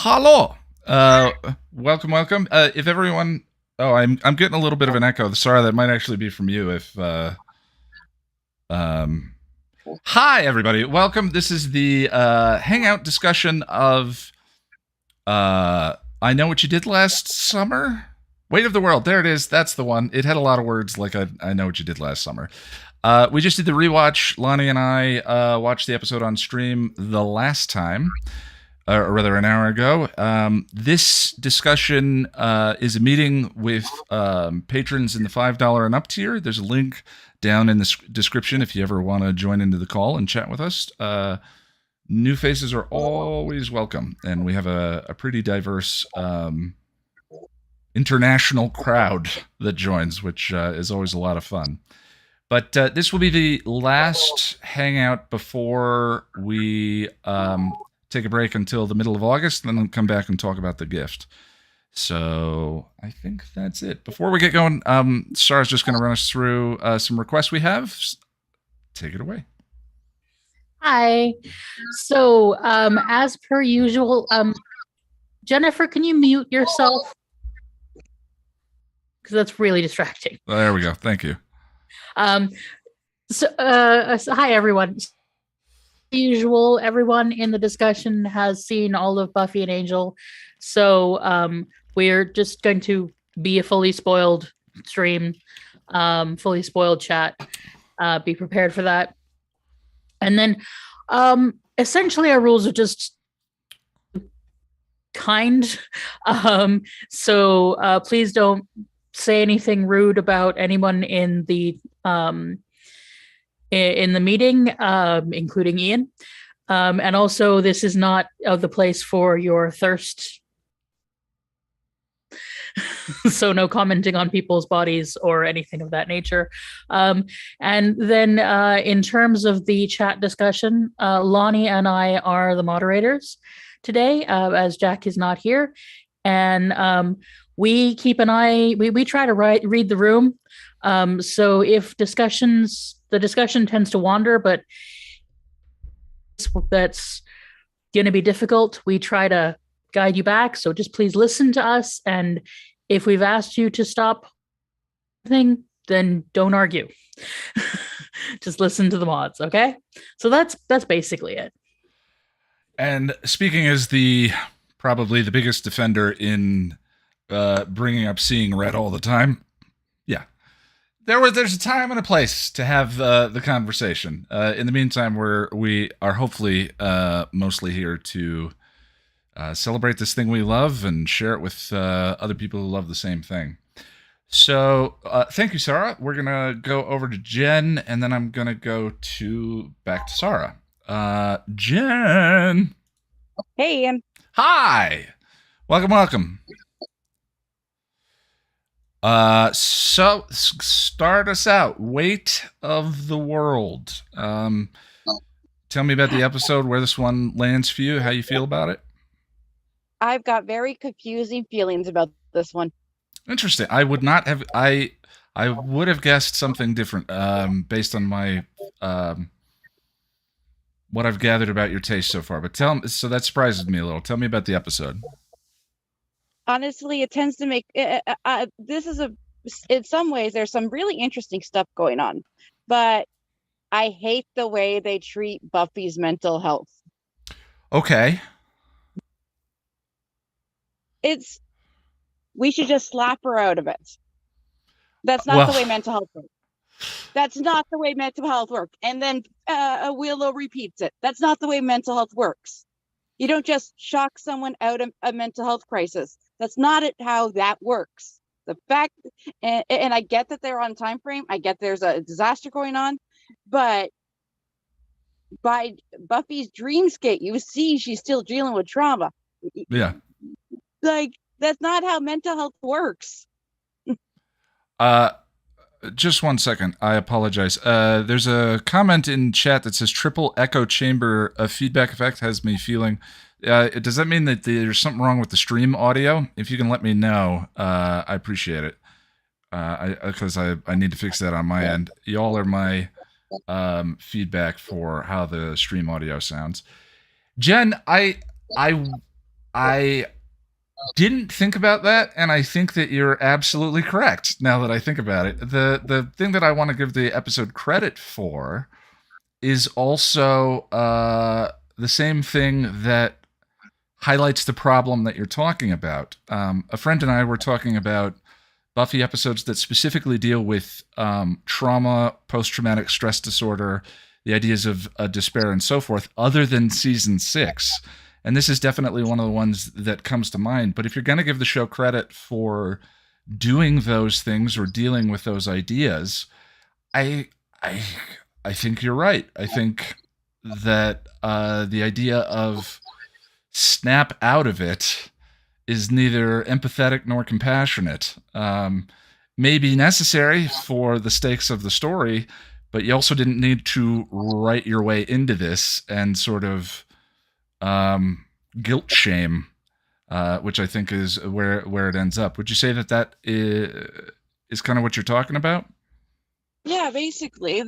Hello. Welcome. If everyone, I'm getting a little bit of an echo. Sorry, that might actually be from you. If um, Hi everybody, welcome. This is the hangout discussion of I know what you did last summer. Weight of the World. There it is. That's the one. It had a lot of words like I know what you did last summer. We just did the rewatch. Lonnie and I watched the episode on stream the last time, or rather an hour ago. This discussion is a meeting with patrons in the $5 and up tier. There's a link down in the description if you ever want to join into the call and chat with us. New faces are always welcome, and we have a pretty diverse international crowd that joins, which is always a lot of fun. But this will be the last hangout before we take a break until the middle of August, and then come back and talk about the gift. So I think that's it. Before we get going, Sarah's just going to run us through some requests we have. Take it away. Hi. So, as per usual, Jennifer, can you mute yourself? Because that's really distracting. There we go. Thank you. So, hi everyone. As usual, everyone in the discussion has seen all of Buffy and Angel, so we're just going to be a fully spoiled stream, fully spoiled chat. Be prepared for that. And then essentially our rules are just kind. So please don't say anything rude about anyone in the meeting, including Ian. And also this is not the place for your thirst. So no commenting on people's bodies or anything of that nature. And then in terms of the chat discussion, Lonnie and I are the moderators today, as Jack is not here. And we keep an eye, we try to read the room. So if the discussion tends to wander, but that's going to be difficult, we try to guide you back. So just please listen to us. And if we've asked you to stop thing, then don't argue. Just listen to the mods, okay? So that's basically it. And speaking as probably the biggest defender in bringing up seeing red all the time, yeah, there's a time and a place to have the conversation. In the meantime, we are hopefully mostly here to celebrate this thing we love and share it with other people who love the same thing. So thank you, Sarah. We're going to go over to Jen, and then I'm going to go back to Sarah. Jen. Hey, Ian. Hi. Welcome. So start us out. Weight of the World. Tell me about the episode, where this one lands for you, how you feel about it. I've got very confusing feelings about this one. Interesting. I would not have. I would have guessed something different based on my what I've gathered about your taste so far. But so that surprises me a little. Tell me about the episode. Honestly, it tends to make this is in some ways there's some really interesting stuff going on, but I hate the way they treat Buffy's mental health. Okay. We should just slap her out of it. That's not the way mental health works. That's not the way mental health works. And then Willow repeats it. That's not the way mental health works. You don't just shock someone out of a mental health crisis. That's not how that works. The fact, and I get that they're on time frame. I get there's a disaster going on, but by Buffy's dreamscape, you see she's still dealing with trauma. Yeah. Like, that's not how mental health works. Just 1 second. I apologize. There's a comment in chat that says triple echo chamber feedback effect has me feeling. Does that mean that there's something wrong with the stream audio? If you can let me know, I appreciate it. Because I need to fix that on my end. Y'all are my feedback for how the stream audio sounds. Jen, I I didn't think about that, and I think that you're absolutely correct. Now that I think about it, the thing that I want to give the episode credit for is also the same thing that highlights the problem that you're talking about. A friend and I were talking about Buffy episodes that specifically deal with trauma, post-traumatic stress disorder, the ideas of despair, and so forth, other than season 6. And this is definitely one of the ones that comes to mind. But if you're going to give the show credit for doing those things or dealing with those ideas, I I I think you're right. I think that the idea of snap out of it is neither empathetic nor compassionate. May be necessary for the stakes of the story, but you also didn't need to write your way into this and sort of guilt shame, which I think is where it ends up. Would you say that is kind of what you're talking about? Yeah, basically,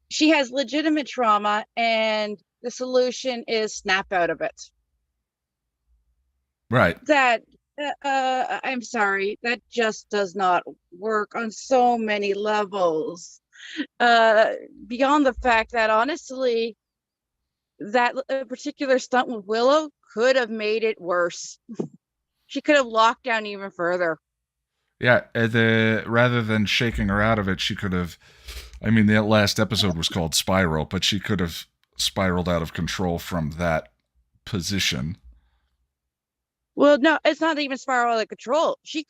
she has legitimate trauma, and the solution is snap out of it. Right. That I'm sorry, that just does not work on so many levels. Beyond the fact that honestly, that particular stunt with Willow could have made it worse. She could have locked down even further. Yeah, rather than shaking her out of it, she could have. I mean, the last episode was called Spiral, but she could have spiraled out of control from that position. Well, no, it's not even spiral out of control. She's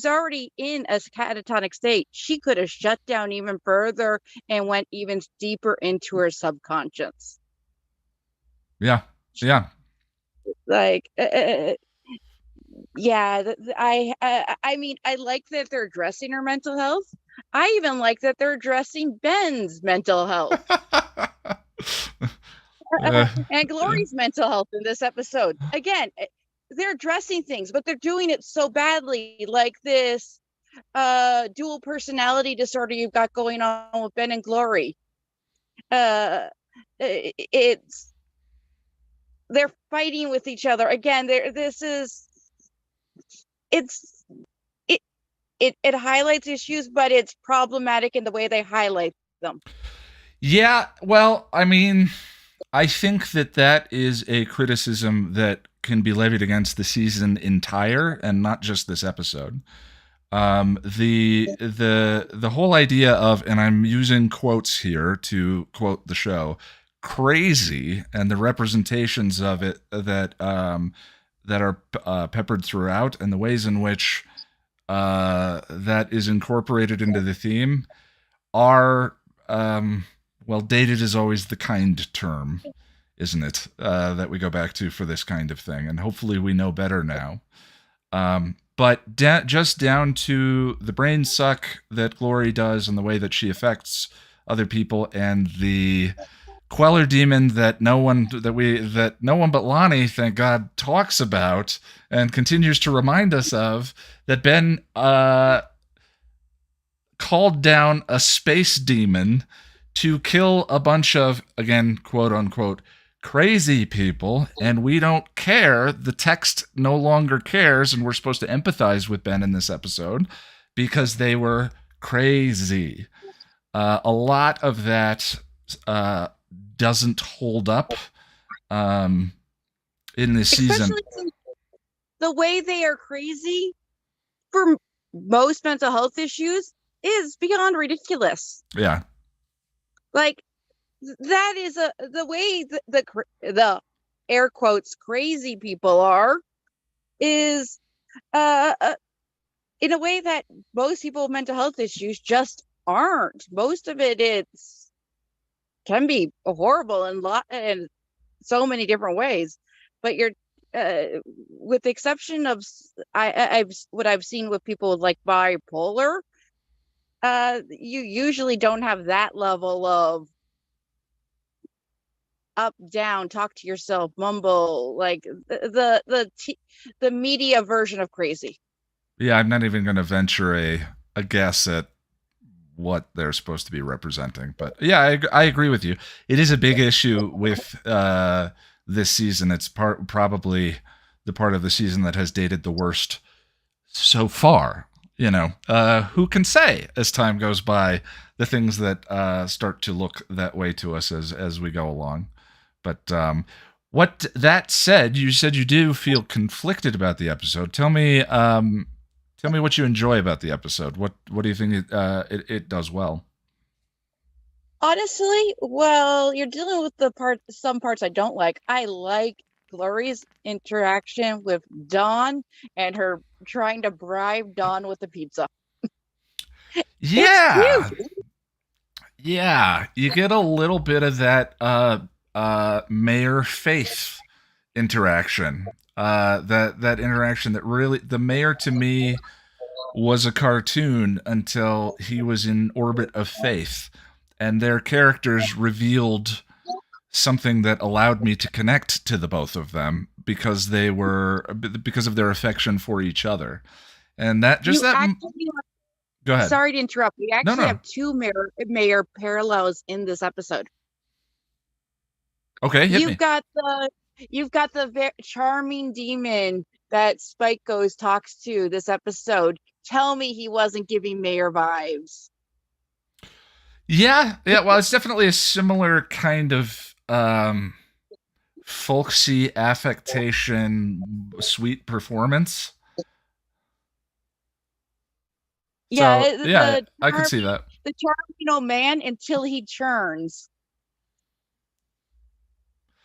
already in a catatonic state. She could have shut down even further and went even deeper into her subconscious. Yeah. Like, yeah, I mean, I like that they're addressing her mental health. I even like that they're addressing Ben's mental health. And Glory's mental health in this episode. Again, they're addressing things, but they're doing it so badly, like this dual personality disorder you've got going on with Ben and Glory. It's they're fighting with each other again. It highlights issues, but it's problematic in the way they highlight them. Yeah, well, I mean, I think that is a criticism that can be levied against the season entire and not just this episode. The whole idea of, and I'm using quotes here to quote the show, crazy, and the representations of it that are peppered throughout, and the ways in which that is incorporated into the theme are well, dated is always the kind term, isn't it? That we go back to for this kind of thing, and hopefully we know better now. But just down to the brain suck that Glory does and the way that she affects other people, and the Queller demon that no one but Lonnie, thank God, talks about and continues to remind us of, that Ben called down a space demon to kill a bunch of, again, quote unquote, crazy people, and we don't care. The text no longer cares, and we're supposed to empathize with Ben in this episode because they were crazy. A lot of that doesn't hold up in this season. The way they are crazy for most mental health issues is beyond ridiculous. Yeah. Like, that is the way the air quotes crazy people are, is in a way that most people with mental health issues just aren't. Most of it can be horrible in so many different ways, but you're with the exception of what I've seen with people like bipolar, you usually don't have that level of up down, talk to yourself, mumble, like the media version of crazy. Yeah, I'm not even going to venture a guess at what they're supposed to be representing, but yeah, I agree with you. It is a big issue with the this season. It's probably the part of the season that has dated the worst so far. Who can say as time goes by the things that start to look that way to us as we go along. But what that said, you said you do feel conflicted about the episode. Tell me what you enjoy about the episode. What do you think it does well? Honestly, well, you're dealing with some parts I don't like. I like Glory's interaction with Dawn and her trying to bribe Dawn with the pizza. Yeah. Yeah, you get a little bit of that Mayor Faith interaction. That interaction that really, the mayor to me was a cartoon until he was in Orbit of Faith, and their characters revealed something that allowed me to connect to the both of them because of their affection for each other. And that just go ahead. Sorry to interrupt. We actually No. have two mayor parallels in this episode. Okay, hit me. You've got the very charming demon that Spike talks to this episode. Tell me he wasn't giving mayor vibes. Yeah. Well, it's definitely a similar kind of folksy affectation, sweet performance. Yeah, so, I can see that. The charming old man until he churns.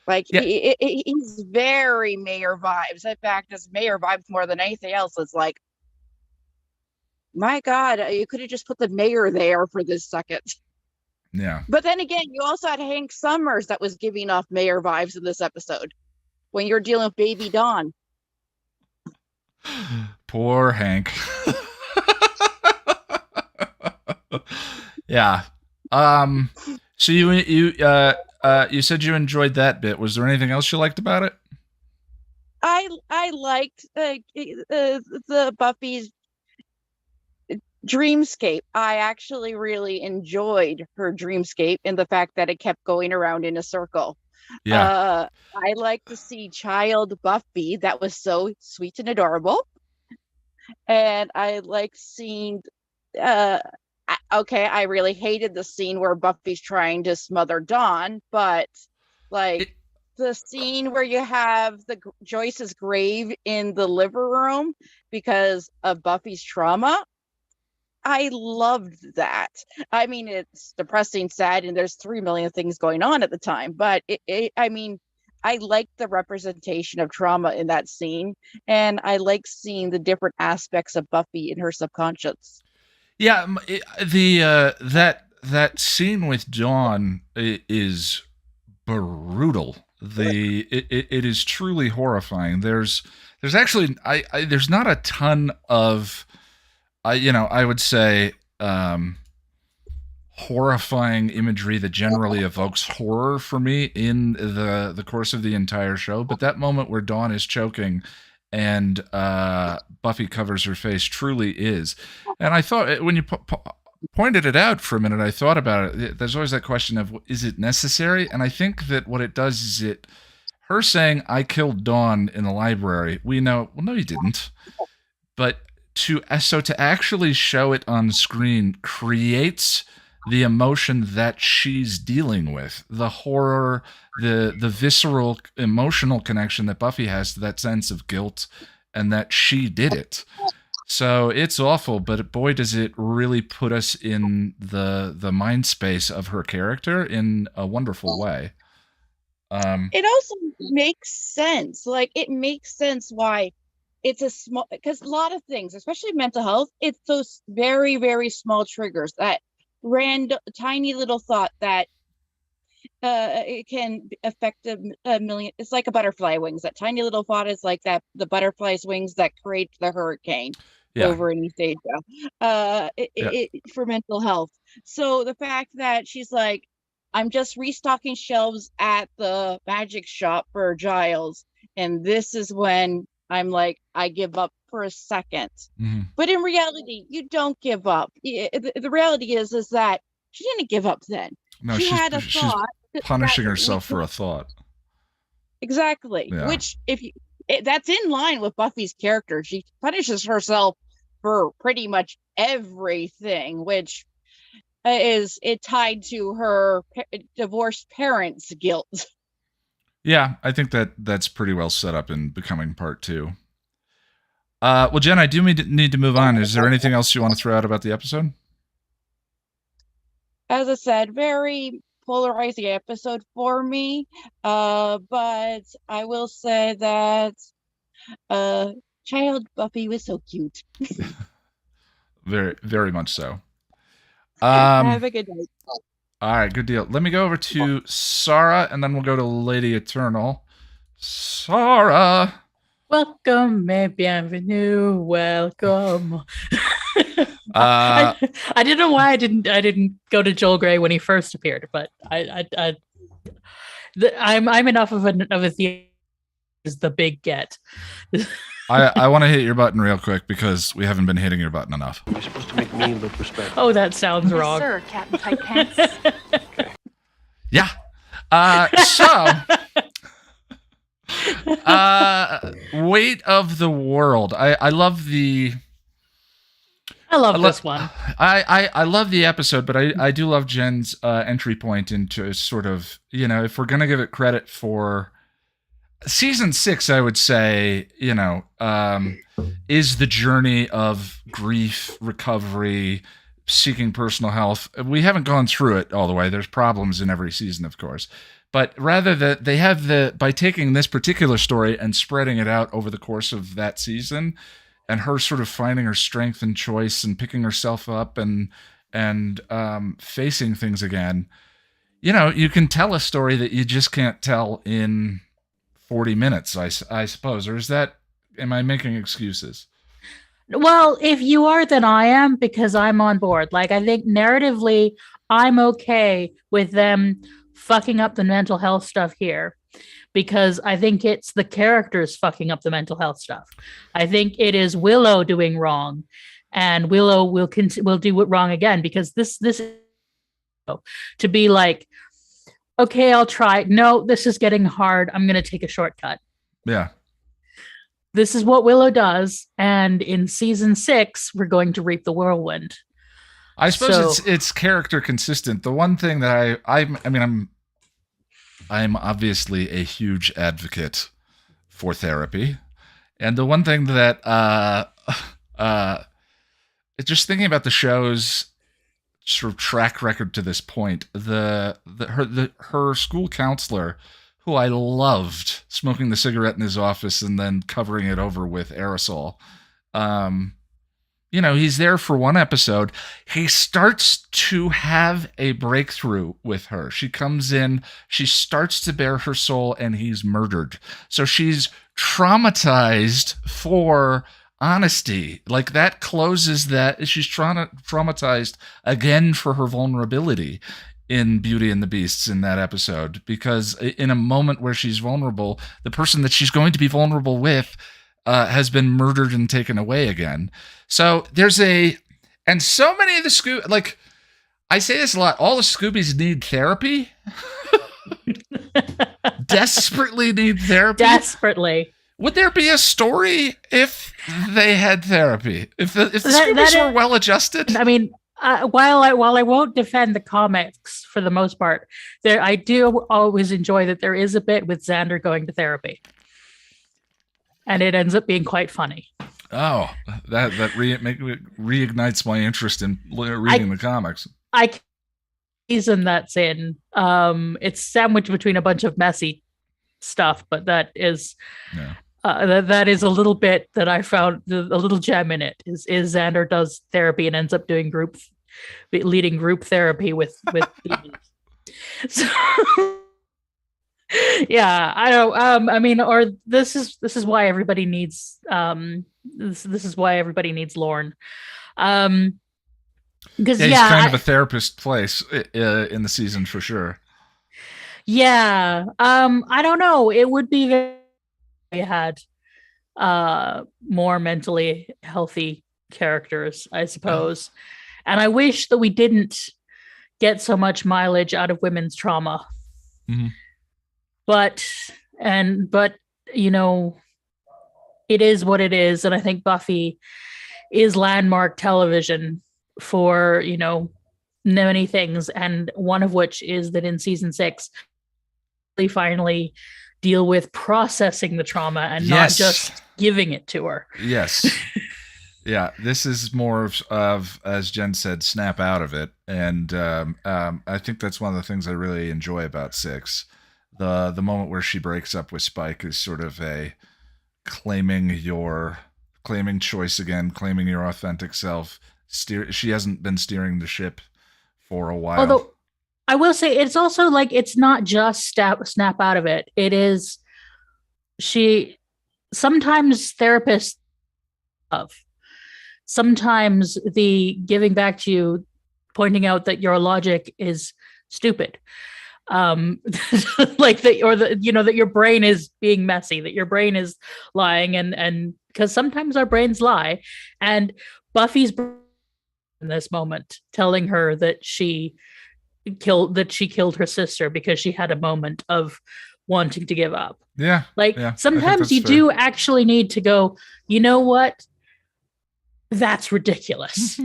Like, he's very mayor vibes. In fact, his mayor vibes more than anything else. It's like, my God, you could have just put the mayor there for this second. Yeah. But then again, you also had Hank Summers that was giving off mayor vibes in this episode when you're dealing with Baby Dawn. Poor Hank. Yeah. So you said you enjoyed that bit. Was there anything else you liked about it? I liked the Buffy's dreamscape. I actually really enjoyed her dreamscape in the fact that it kept going around in a circle. Yeah. I like to see child Buffy. That was so sweet and adorable. And I like seeing I really hated the scene where Buffy's trying to smother Dawn, but the scene where you have Joyce's grave in the living room because of Buffy's trauma, I loved that. I mean, it's depressing, sad, and there's 3 million things going on at the time, but I like the representation of trauma in that scene, and I like seeing the different aspects of Buffy in her subconscious. Yeah, that scene with Dawn is brutal. It is truly horrifying. There's actually there's not a ton of I would say horrifying imagery that generally evokes horror for me in the course of the entire show, but that moment where Dawn is choking and Buffy covers her face truly is. And I thought when you pointed it out for a minute, I thought about it. There's always that question of, is it necessary? And I think that what it does is her saying, I killed Dawn in the library. We know, well, no, you didn't. But to actually show it on screen creates the emotion that she's dealing with, the horror, the visceral emotional connection that Buffy has to that sense of guilt and that she did it. So it's awful, but boy, does it really put us in the mind space of her character in a wonderful way. It also makes sense. Like, it makes sense why it's a small, because a lot of things, especially mental health, it's those very, very small triggers, that random, tiny little thought that it can affect a million. It's like a butterfly wings. That tiny little thought is like that, the butterfly's wings that create the hurricane over in East Asia for mental health. So the fact that she's like, I'm just restocking shelves at the magic shop for Giles, and this is when I'm like, I give up for a second. Mm-hmm. But in reality, you don't give up. The reality is that she didn't give up then. No, she had a thought. She's punishing herself for a thought. Exactly. Yeah. Which, that's in line with Buffy's character. She punishes herself for pretty much everything, which is it tied to her divorced parents' guilt. Yeah, I think that's pretty well set up in Becoming Part 2. Well, Jen, I do need to move on. Is there anything else you want to throw out about the episode? As I said, very polarizing episode for me. But I will say that child Buffy was so cute. Very, very much so. Have a good night. All right, good deal. Let me go over to Sarah, and then we'll go to Lady Eternal. Sarah. Welcome, bienvenue, welcome. I didn't know why I didn't go to Joel Grey when he first appeared, but I'm enough of a theater is the big get. I want to hit your button real quick because we haven't been hitting your button enough. You're supposed to make me look respectful. Oh, that sounds wrong. Sir, Captain Tight Pants. Okay. Yeah. Weight of the World. I love the. I love this one. I love the episode, but I do love Jen's entry point into sort of, if we're going to give it credit for season 6, I would say, is the journey of grief, recovery, seeking personal health. We haven't gone through it all the way. There's problems in every season, of course. But rather that they have by taking this particular story and spreading it out over the course of that season, and her sort of finding her strength and choice and picking herself up and facing things again. You can tell a story that you just can't tell in 40 minutes, I suppose. Or am I making excuses? Well, if you are, then I am, because I'm on board. Like, I think narratively, I'm okay with them fucking up the mental health stuff here, because I think it's the characters fucking up the mental health stuff. I think it is Willow doing wrong, and Willow will do it wrong again, because this to be like, okay, I'll try. No, this is getting hard. I'm going to take a shortcut. Yeah. This is what Willow does. And in season 6, we're going to reap the whirlwind. I suppose it's character consistent. The one thing that I'm obviously a huge advocate for therapy. And the one thing that just thinking about the show's sort of track record to this point, her school counselor, who I loved, smoking the cigarette in his office and then covering it over with aerosol. He's there for one episode. He starts to have a breakthrough with her. She comes in, she starts to bare her soul, and he's murdered. So she's traumatized for honesty. Like, that closes that. She's traumatized again for her vulnerability in Beauty and the Beasts in that episode, because in a moment where she's vulnerable, the person that she's going to be vulnerable with has been murdered and taken away again. So and so many of the like, I say this a lot, all the Scoobies need therapy. Desperately need therapy. Desperately. Would there be a story if they had therapy? If the Scoobies were well adjusted? I mean, while I won't defend the comics for the most part, I do always enjoy that there is a bit with Xander going to therapy, and it ends up being quite funny. Oh, that reignites my interest in reading the comics. Season that's in, it's sandwiched between a bunch of messy stuff, but that is. Yeah. That is a little bit that I found a little gem in it. Is Xander does therapy and ends up doing leading group therapy with babies. So, yeah, I don't. Or this is why everybody needs this is why everybody needs Lorne. Because he's kind of a therapist place in the season for sure. Yeah, I don't know. It would be very. Had more mentally healthy characters, I suppose. And I wish that we didn't get so much mileage out of women's trauma. Mm-hmm. But But it is what it is. And I think Buffy is landmark television for, many things. And one of which is that in season 6, they finally deal with processing the trauma and not just giving it to her. Yes. Yeah, this is more of, as Jen said, snap out of it. And I think that's one of the things I really enjoy about 6. The moment where she breaks up with Spike is sort of a claiming choice again, claiming your authentic self. She hasn't been steering the ship for a while. Although I will say it's also like it's not just snap out of it. It is sometimes therapists sometimes the giving back to you, pointing out that your logic is stupid. Like that, or that your brain is being messy, that your brain is lying, and because sometimes our brains lie. And Buffy's in this moment telling her that she killed her sister because she had a moment of wanting to give up. Yeah. Sometimes you do actually need to go, you know what? That's ridiculous.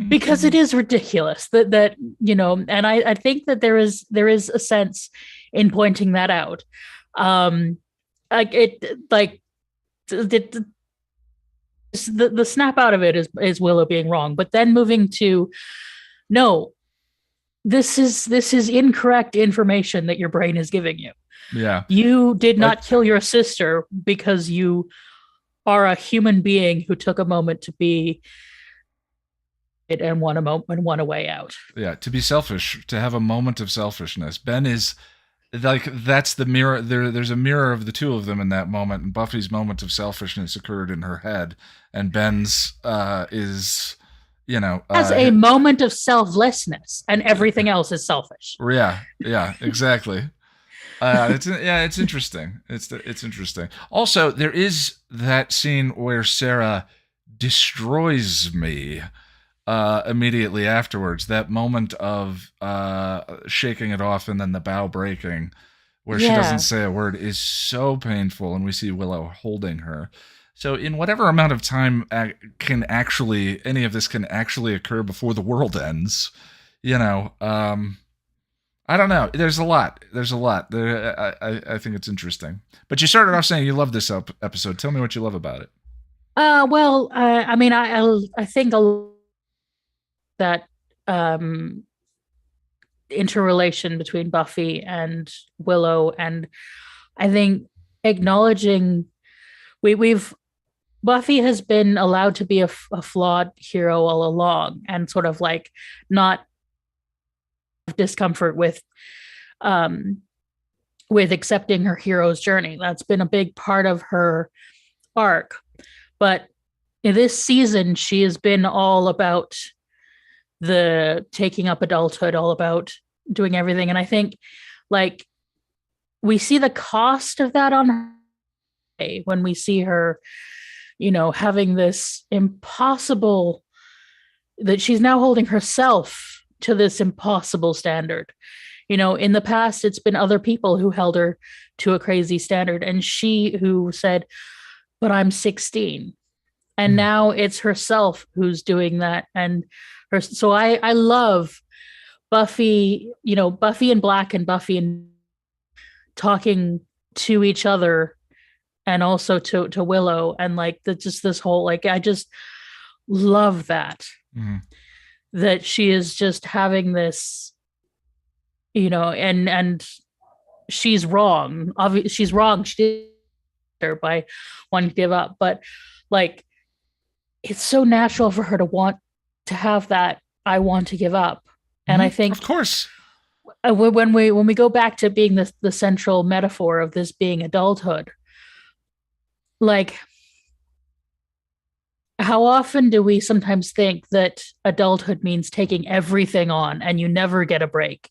Because it is ridiculous that and I think that there is a sense in pointing that out. The snap out of it is Willow being wrong, but then moving to no, this is incorrect information that your brain is giving you. Yeah. You did not kill your sister because you are a human being who took a moment to be it and want a way out. Yeah, to be selfish, to have a moment of selfishness. Ben is like, that's the mirror. There's a mirror of the two of them in that moment, and Buffy's moment of selfishness occurred in her head, and Ben's is, as a moment of selflessness, and everything else is selfish. Yeah, exactly. It's interesting. It's interesting. Also, there is that scene where Sarah destroys me immediately afterwards. That moment of shaking it off and then the bow breaking, where she doesn't say a word, is so painful, and we see Willow holding her. So in whatever amount of time any of this can actually occur before the world ends, I don't know. There's a lot. I think it's interesting. But you started off saying you love this episode. Tell me what you love about it. Well, I mean, I think that interrelation between Buffy and Willow, and I think acknowledging Buffy has been allowed to be a flawed hero all along, and sort of like not discomfort with accepting her hero's journey. That's been a big part of her arc. But in this season, she has been all about the taking up adulthood, all about doing everything. And I think like we see the cost of that on her when we see her, having this impossible, that she's now holding herself to this impossible standard. In the past, it's been other people who held her to a crazy standard, and she who said, but I'm 16. And now it's herself who's doing that. And so I love Buffy, Buffy and Black and Buffy and talking to each other, and also to Willow, and like just this whole, like, I just love that. Mm-hmm. That she is just having this, and she's wrong. Obviously, she's wrong. She did her by wanting to give up, but like, it's so natural for her to want to have that. I want to give up, and I think, of course, when we go back to being the central metaphor of this being adulthood, like, how often do we sometimes think that adulthood means taking everything on and you never get a break?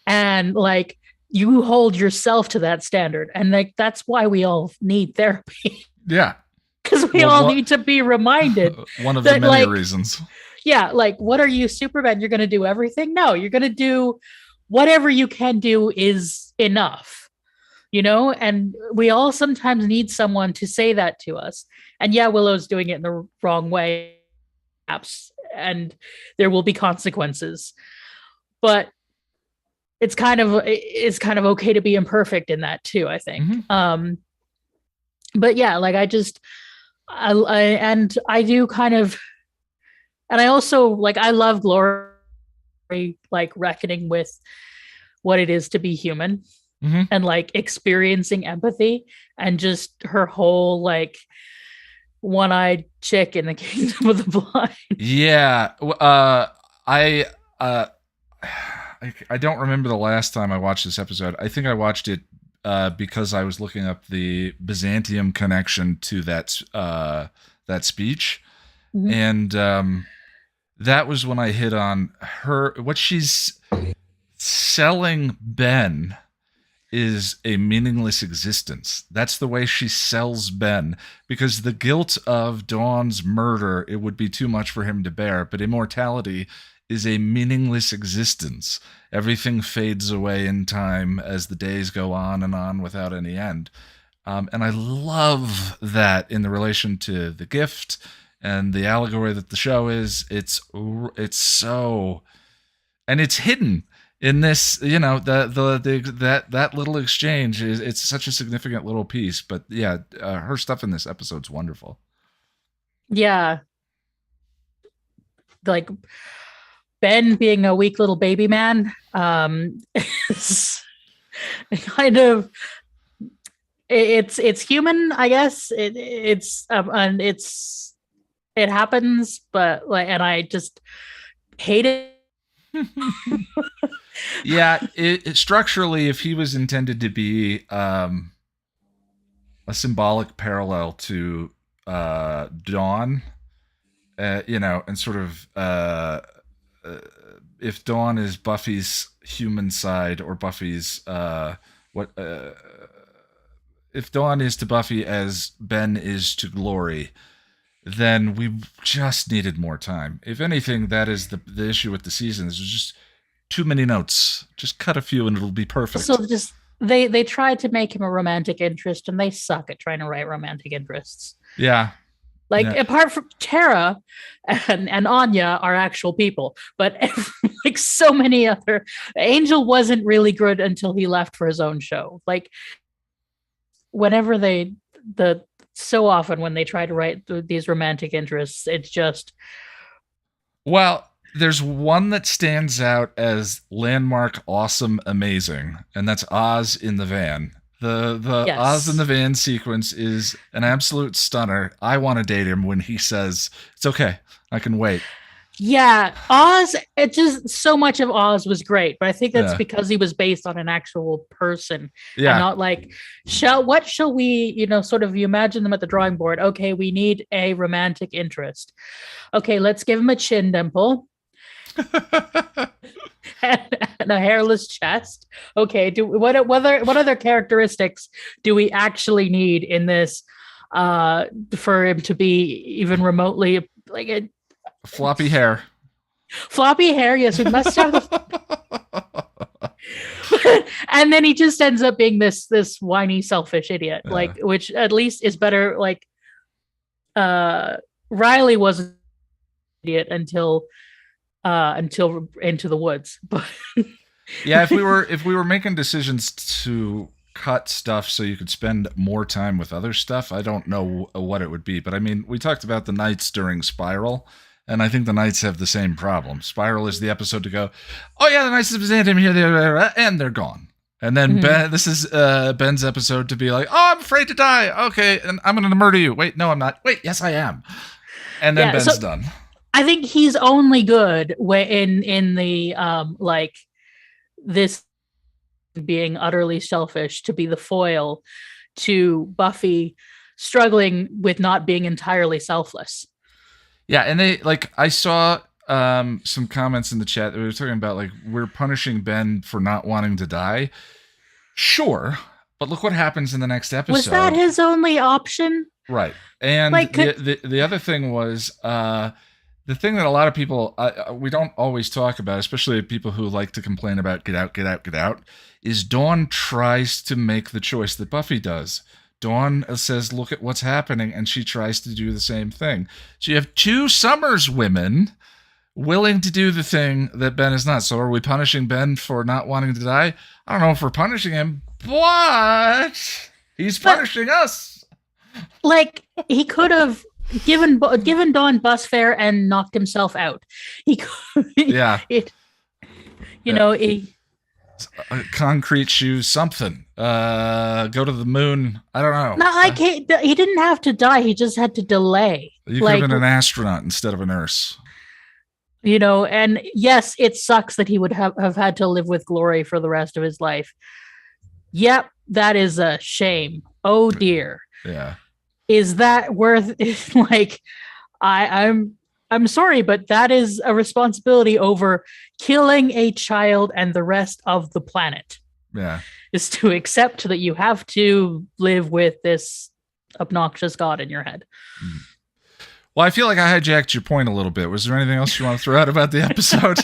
And like, you hold yourself to that standard. And like, that's why we all need therapy. Yeah. Because we all need to be reminded. One of the many reasons. Yeah. Like, what are you, Superman? You're going to do everything? No, you're going to do whatever you can do is enough. and we all sometimes need someone to say that to us. And yeah, Willow's doing it in the wrong way, perhaps, and there will be consequences. But it's kind of okay to be imperfect in that too, I think. Mm-hmm. But yeah, like I do kind of, and I also like, I love Glory, like reckoning with what it is to be human, mm-hmm. and like experiencing empathy, and just her whole like one-eyed chick in the kingdom of the blind. Yeah. I don't remember the last time I watched this episode. I think I watched it because I was looking up the Byzantium connection to that speech, Mm-hmm. and that was when I hit on her. What she's selling Ben is a meaningless existence. That's the way she sells Ben, because the guilt of Dawn's murder, it would be too much for him to bear, but immortality is a meaningless existence. Everything fades away in time as the days go on without any end. And I love that in the relation to the gift and the allegory that the show is. It's so, and it's hidden in this, that little exchange it's such a significant little piece. But yeah, her stuff in this episode's wonderful. Yeah. Like Ben being a weak little baby man, is kind of, it's human, I guess. It happens, but like, and I just hate it. Yeah, it structurally, if he was intended to be a symbolic parallel to Dawn, and sort of if Dawn is Buffy's human side, or Buffy's if Dawn is to Buffy as Ben is to Glory, then we just needed more time. If anything, that is the issue with the season. There's just too many notes. Just cut a few and it'll be perfect. So just they tried to make him a romantic interest, and they suck at trying to write romantic interests. Yeah. Like, apart from Tara and Anya are actual people, but like so many other, Angel wasn't really good until he left for his own show. Like, whenever so often when they try to write these romantic interests, it's just. Well, there's one that stands out as landmark, awesome, amazing, and that's Oz in the van. The Yes. Oz in the van sequence is an absolute stunner. I want to date him when he says, "It's okay, I can wait." Yeah, Oz, it just, so much of Oz was great, but I think that's because he was based on an actual person. Yeah. And not like, what shall we, sort of, you imagine them at the drawing board. Okay, we need a romantic interest. Okay, let's give him a chin dimple. And a hairless chest. Okay, what other characteristics do we actually need in this for him to be even remotely like a floppy hair? Floppy hair, yes, we must have and then he just ends up being this whiny, selfish idiot, like, which at least is better. Like, Riley was an idiot until Into the Woods. But yeah, if we were making decisions to cut stuff so you could spend more time with other stuff, I don't know what it would be. But I mean, we talked about the Knights during Spiral, and I think the Knights have the same problem. Spiral is the episode to go, oh yeah, the Knights of Byzantium here, and they're gone. And then this is Ben's episode to be like, oh, I'm afraid to die. Okay, and I'm going to murder you. Wait, no, I'm not. Wait, yes, I am. And then Ben's done. I think he's only good in the like this being utterly selfish to be the foil to Buffy struggling with not being entirely selfless. Yeah, and I saw some comments in the chat that we were talking about, like, we're punishing Ben for not wanting to die. Sure, but look what happens in the next episode. Was that his only option? Right. And like, the other thing was the thing that a lot of people we don't always talk about, especially people who like to complain about get out, get out, get out, is Dawn tries to make the choice that Buffy does. Dawn says, "Look at what's happening," and she tries to do the same thing. So you have two Summers women willing to do the thing that Ben is not. So are we punishing Ben for not wanting to die? I don't know if we're punishing him, but he's punishing us. Like, he could have given Dawn bus fare and knocked himself out. He could, Yeah. Concrete shoes, something. Go to the moon. I don't know. Not like he didn't have to die. He just had to delay. You could have been an astronaut instead of a nurse. And yes, it sucks that he would have had to live with Glory for the rest of his life. Yep, that is a shame. Oh dear. Yeah. Is that worth like I'm sorry, but that is a responsibility over killing a child and the rest of the planet. Yeah. Is to accept that you have to live with this obnoxious god in your head. Well, I feel like I hijacked your point a little bit. Was there anything else you want to throw out about the episode?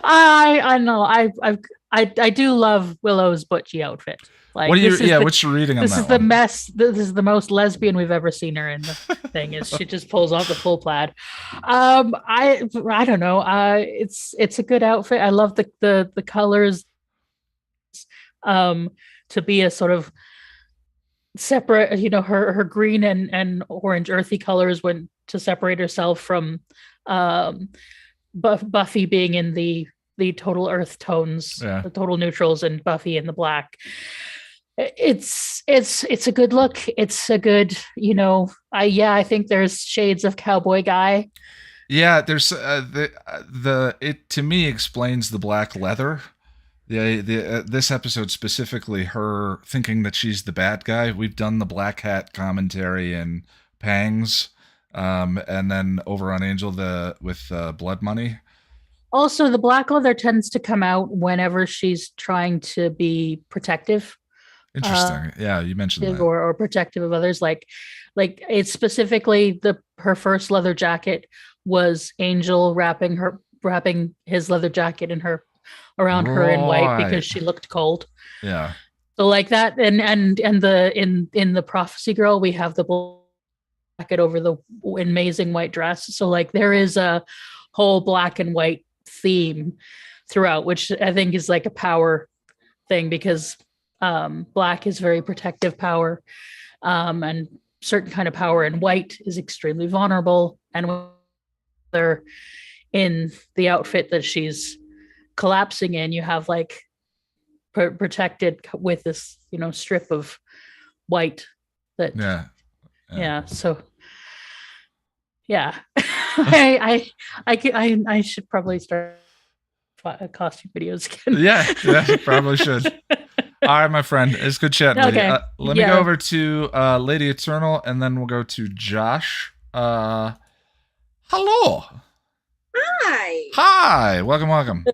I know. I do love Willow's butchy outfit. Like, what are you? What's your reading on that? This is the mess. This is the most lesbian we've ever seen her in. The thing is, she just pulls off the full plaid. I don't know. It's a good outfit. I love the colors. To be a sort of separate, her green and orange earthy colors when to separate herself from Buffy being in the total earth tones, the total neutrals, and Buffy in the black. It's a good look. It's a good, I think there's shades of cowboy guy. Yeah, there's it to me explains the black leather. This episode specifically, her thinking that she's the bad guy. We've done the black hat commentary in Pangs, and then over on Angel with Blood Money. Also, the black leather tends to come out whenever she's trying to be protective. Interesting. Yeah, you mentioned that. Or protective of others. Like it's specifically her first leather jacket was Angel wrapping his leather jacket in her around her in white because she looked cold. Yeah. So like that, and in the Prophecy Girl, we have the jacket over the amazing white dress. So like there is a whole black and white theme throughout, which I think is like a power thing because black is very protective power, and certain kind of power, and white is extremely vulnerable. And when they're in the outfit that she's collapsing in, you have like protected with this strip of white that so I should probably start costume videos again. Yeah, probably should. All right, my friend, it's good chatting with you. Let me go over to Lady Eternal, and then we'll go to Josh. Hello. Hi, welcome.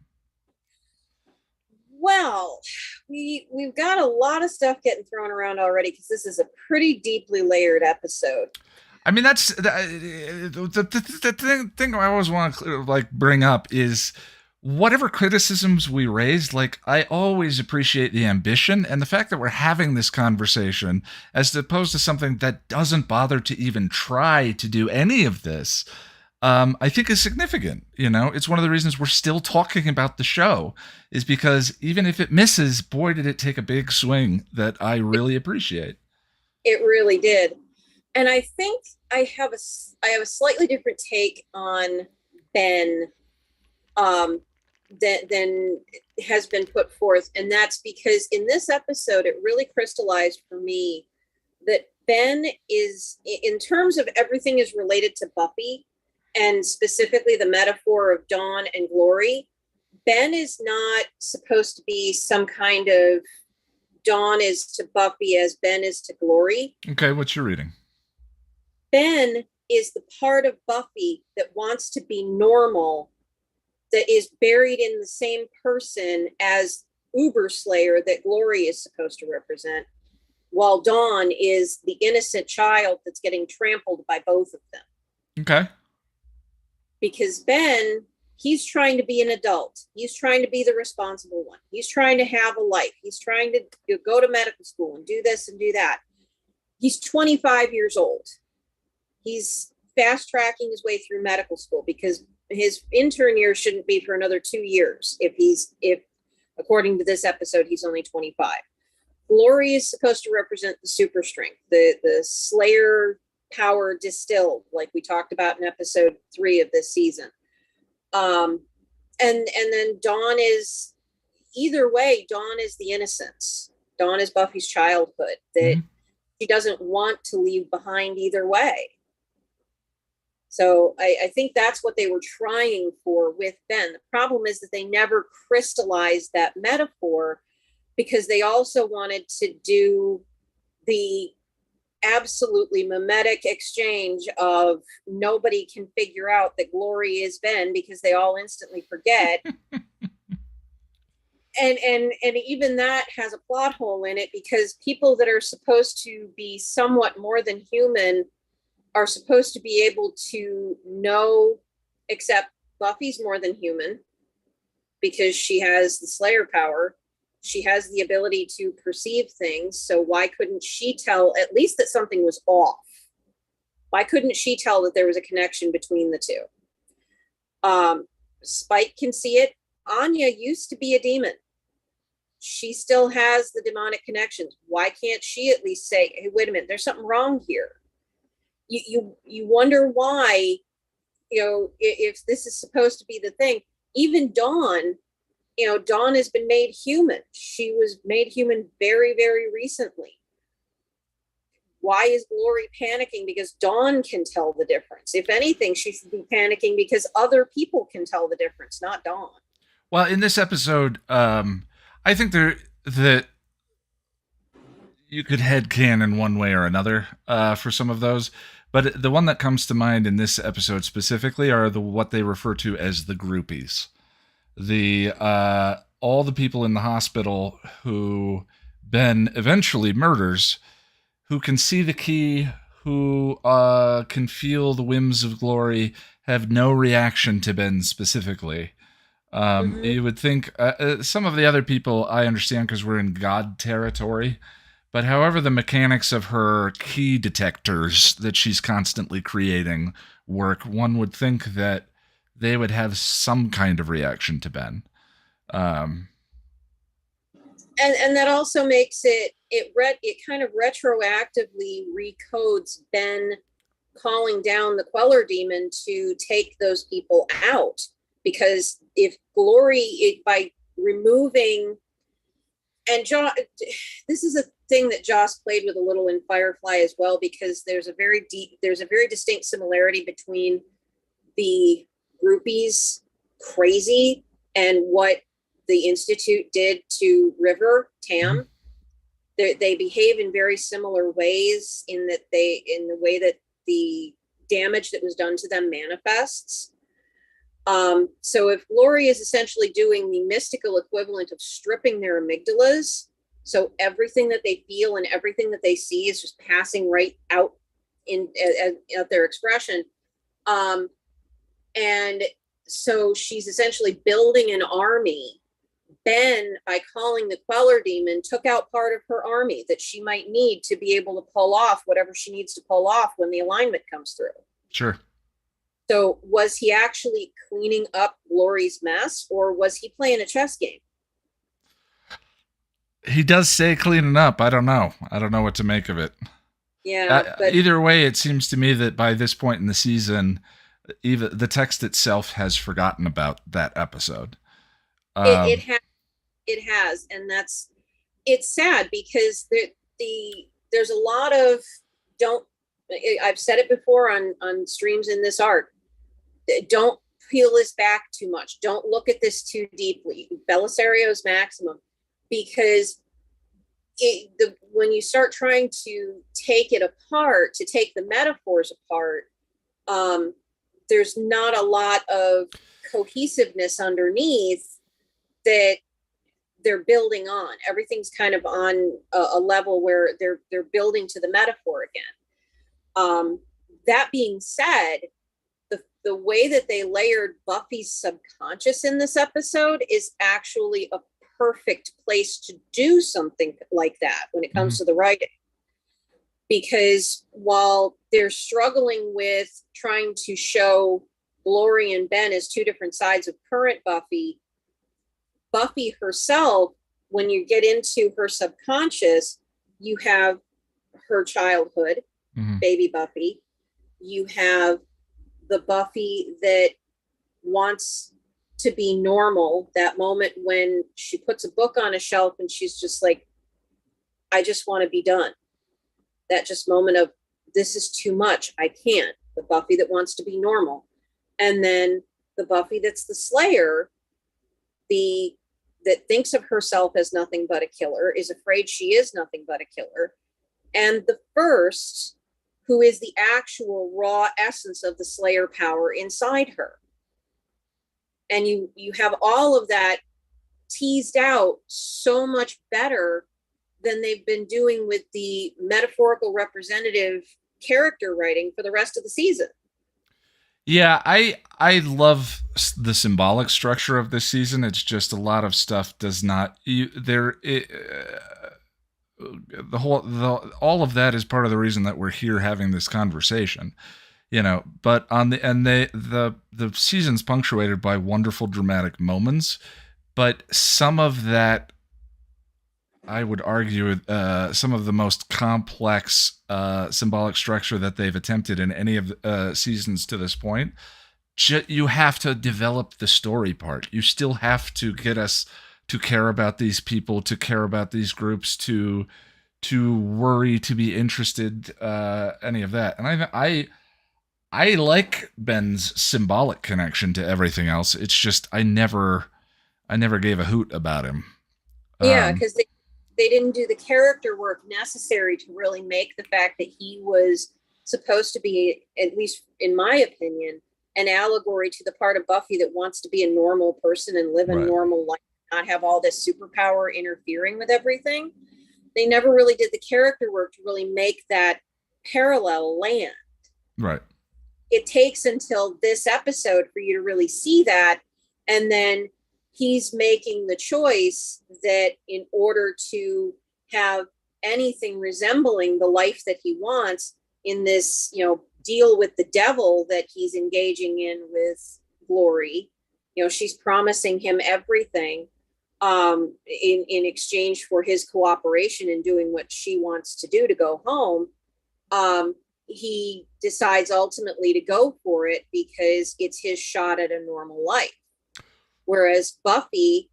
Well, we've got a lot of stuff getting thrown around already because this is a pretty deeply layered episode. I mean, that's the thing I always want to bring up is whatever criticisms we raised. Like, I always appreciate the ambition and the fact that we're having this conversation as opposed to something that doesn't bother to even try to do any of this. I think is significant. It's one of the reasons we're still talking about the show is because even if it misses, boy, did it take a big swing that I really appreciate. It really did. And I think I have a slightly different take on Ben than has been put forth. And that's because in this episode, it really crystallized for me that Ben is, in terms of everything is related to Buffy, and specifically the metaphor of Dawn and Glory, Ben is not supposed to be some kind of Dawn is to Buffy as Ben is to Glory. Okay, what's your reading? Ben is the part of Buffy that wants to be normal, that is buried in the same person as Uber Slayer that Glory is supposed to represent, while Dawn is the innocent child that's getting trampled by both of them. Okay. because Ben, he's trying to be an adult. He's trying to be the responsible one. He's trying to have a life. He's trying to go to medical school and do this and do that. He's 25 years old. He's fast tracking his way through medical school because his intern year shouldn't be for another 2 years. If according to this episode, he's only 25. Glory is supposed to represent the super strength, the Slayer power distilled, like we talked about in episode 3 of this season. And then Dawn is, either way, Dawn is the innocence. Dawn is Buffy's childhood that she doesn't want to leave behind either way. So I think that's what they were trying for with Ben. The problem is that they never crystallized that metaphor because they also wanted to do the absolutely mimetic exchange of nobody can figure out that Glory is Ben because they all instantly forget. and even that has a plot hole in it because people that are supposed to be somewhat more than human are supposed to be able to know, except Buffy's more than human because she has the Slayer power. She has the ability to perceive things. So why couldn't she tell at least that something was off? Why couldn't she tell that there was a connection between the two? Spike can see it. Anya used to be a demon. She still has the demonic connections. Why can't she at least say, hey, wait a minute, there's something wrong here? You wonder why, if this is supposed to be the thing. Even Dawn, Dawn has been made human. She was made human very, very recently. Why is Glory panicking? Because Dawn can tell the difference. If anything, she should be panicking because other people can tell the difference, not Dawn. Well, in this episode, I think that you could headcanon one way or another for some of those. But the one that comes to mind in this episode specifically are what they refer to as the groupies. All the people in the hospital who Ben eventually murders, who can see the key, who can feel the whims of Glory, have no reaction to Ben specifically. You would think some of the other people I understand because we're in God territory. But however the mechanics of her key detectors that she's constantly creating work, one would think that they would have some kind of reaction to Ben. And that also makes it kind of retroactively recodes Ben calling down the Queller demon to take those people out. Because if Glory, by removing, and this is a thing that Joss played with a little in Firefly as well, because there's a very distinct similarity between the groupies crazy and what the Institute did to River Tam. They behave in very similar ways in the way that the damage that was done to them manifests. So if Glory is essentially doing the mystical equivalent of stripping their amygdalas, so everything that they feel and everything that they see is just passing right out at their expression. And so she's essentially building an army. Ben, by calling the Queller demon, took out part of her army that she might need to be able to pull off whatever she needs to pull off when the alignment comes through. Sure. So was he actually cleaning up Glory's mess, or was he playing a chess game? He does say cleaning up. I don't know what to make of it. Yeah. But either way, it seems to me that by this point in the season, even the text itself has forgotten about that episode. It has, and it's sad because there's a lot of I've said it before on streams in this arc. Don't peel this back too much. Don't look at this too deeply. Belisario's maximum, because when you start trying to take it apart, to take the metaphors apart, there's not a lot of cohesiveness underneath that they're building on. Everything's kind of on a level where they're building to the metaphor again. That being said, the way that they layered Buffy's subconscious in this episode is actually a perfect place to do something like that when it comes to the writing. Because while they're struggling with trying to show Glory and Ben as two different sides of current Buffy, Buffy herself, when you get into her subconscious, you have her childhood, baby Buffy. You have the Buffy that wants to be normal, that moment when she puts a book on a shelf and she's just like, I just want to be done. That just moment of, this is too much, I can't. The Buffy that wants to be normal. And then the Buffy that's the Slayer, that thinks of herself as nothing but a killer, is afraid she is nothing but a killer. And the first, who is the actual raw essence of the Slayer power inside her. And you have all of that teased out so much better than they've been doing with the metaphorical representative character writing for the rest of the season. Yeah, I love the symbolic structure of this season. It's just a lot of stuff does not all of that is part of the reason that we're here having this conversation, but the season's punctuated by wonderful dramatic moments, but some of that, I would argue, some of the most complex symbolic structure that they've attempted in any of the seasons to this point. You have to develop the story part. You still have to get us to care about these people, to care about these groups, to worry, to be interested, any of that. And I like Ben's symbolic connection to everything else. It's just I never gave a hoot about him. Yeah, because they didn't do the character work necessary to really make the fact that he was supposed to be, at least in my opinion, an allegory to the part of Buffy that wants to be a normal person and live a normal life, not have all this superpower interfering with everything. They never really did the character work to really make that parallel land. Right. It takes until this episode for you to really see that. And then he's making the choice that in order to have anything resembling the life that he wants in this, deal with the devil that he's engaging in with Glory, she's promising him everything in exchange for his cooperation in doing what she wants to do to go home. He decides ultimately to go for it because it's his shot at a normal life. Whereas Buffy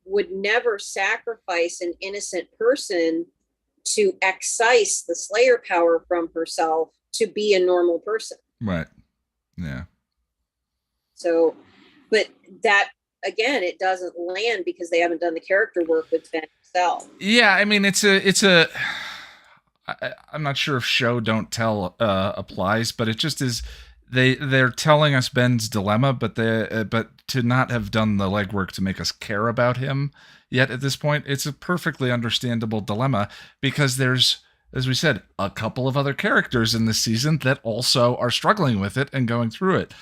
would never sacrifice an innocent person to excise the Slayer power from herself to be a normal person. Right. Yeah. So, but that, again, it doesn't land because they haven't done the character work with Ben himself. Yeah, I mean, I'm not sure if show don't tell applies, but it just is. They're telling us Ben's dilemma, but to not have done the legwork to make us care about him yet at this point, it's a perfectly understandable dilemma because there's, as we said, a couple of other characters in this season that also are struggling with it and going through it.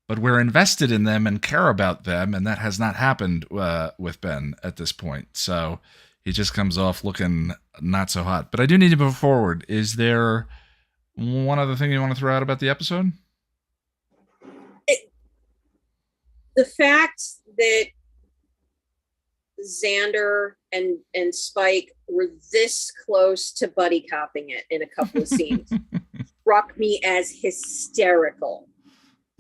But we're invested in them and care about them, and that has not happened with Ben at this point. So he just comes off looking not so hot. But I do need to move forward. Is there one other thing you want to throw out about the episode? The fact that Xander and Spike were this close to buddy copping it in a couple of scenes struck me as hysterical.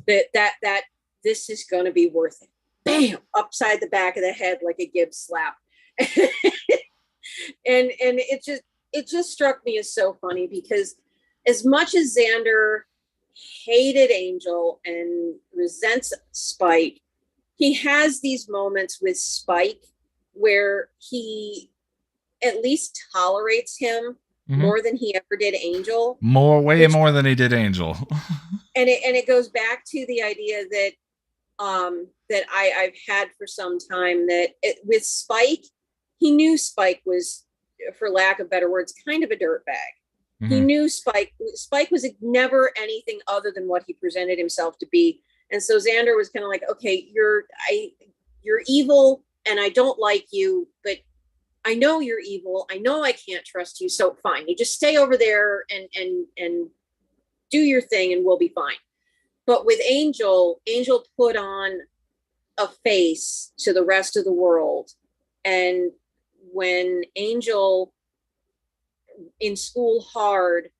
That this is going to be worth it. Bam! Upside the back of the head like a Gibbs slap. and it just struck me as so funny because as much as Xander hated Angel and resents Spike, he has these moments with Spike where he at least tolerates him more than he ever did Angel. Way more than he did Angel. and it goes back to the idea that that I've had for some time that with Spike, he knew Spike was, for lack of better words, kind of a dirtbag. He knew Spike was never anything other than what he presented himself to be. And so Xander was kind of like, okay, you're evil and I don't like you, but I know you're evil. I know I can't trust you. So fine. You just stay over there and do your thing and we'll be fine. But with Angel put on a face to the rest of the world. And when Angel in School Hard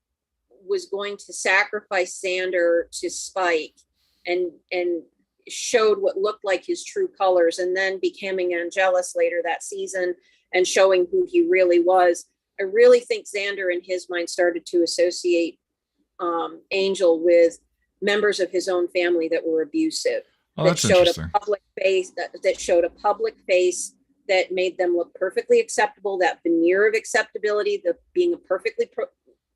was going to sacrifice Xander to Spike and showed what looked like his true colors, and then becoming Angelus later that season and showing who he really was, I really think Xander in his mind started to associate Angel with members of his own family that were abusive. Oh, that's interesting. A public face that showed a public face that made them look perfectly acceptable, that veneer of acceptability, the being a perfectly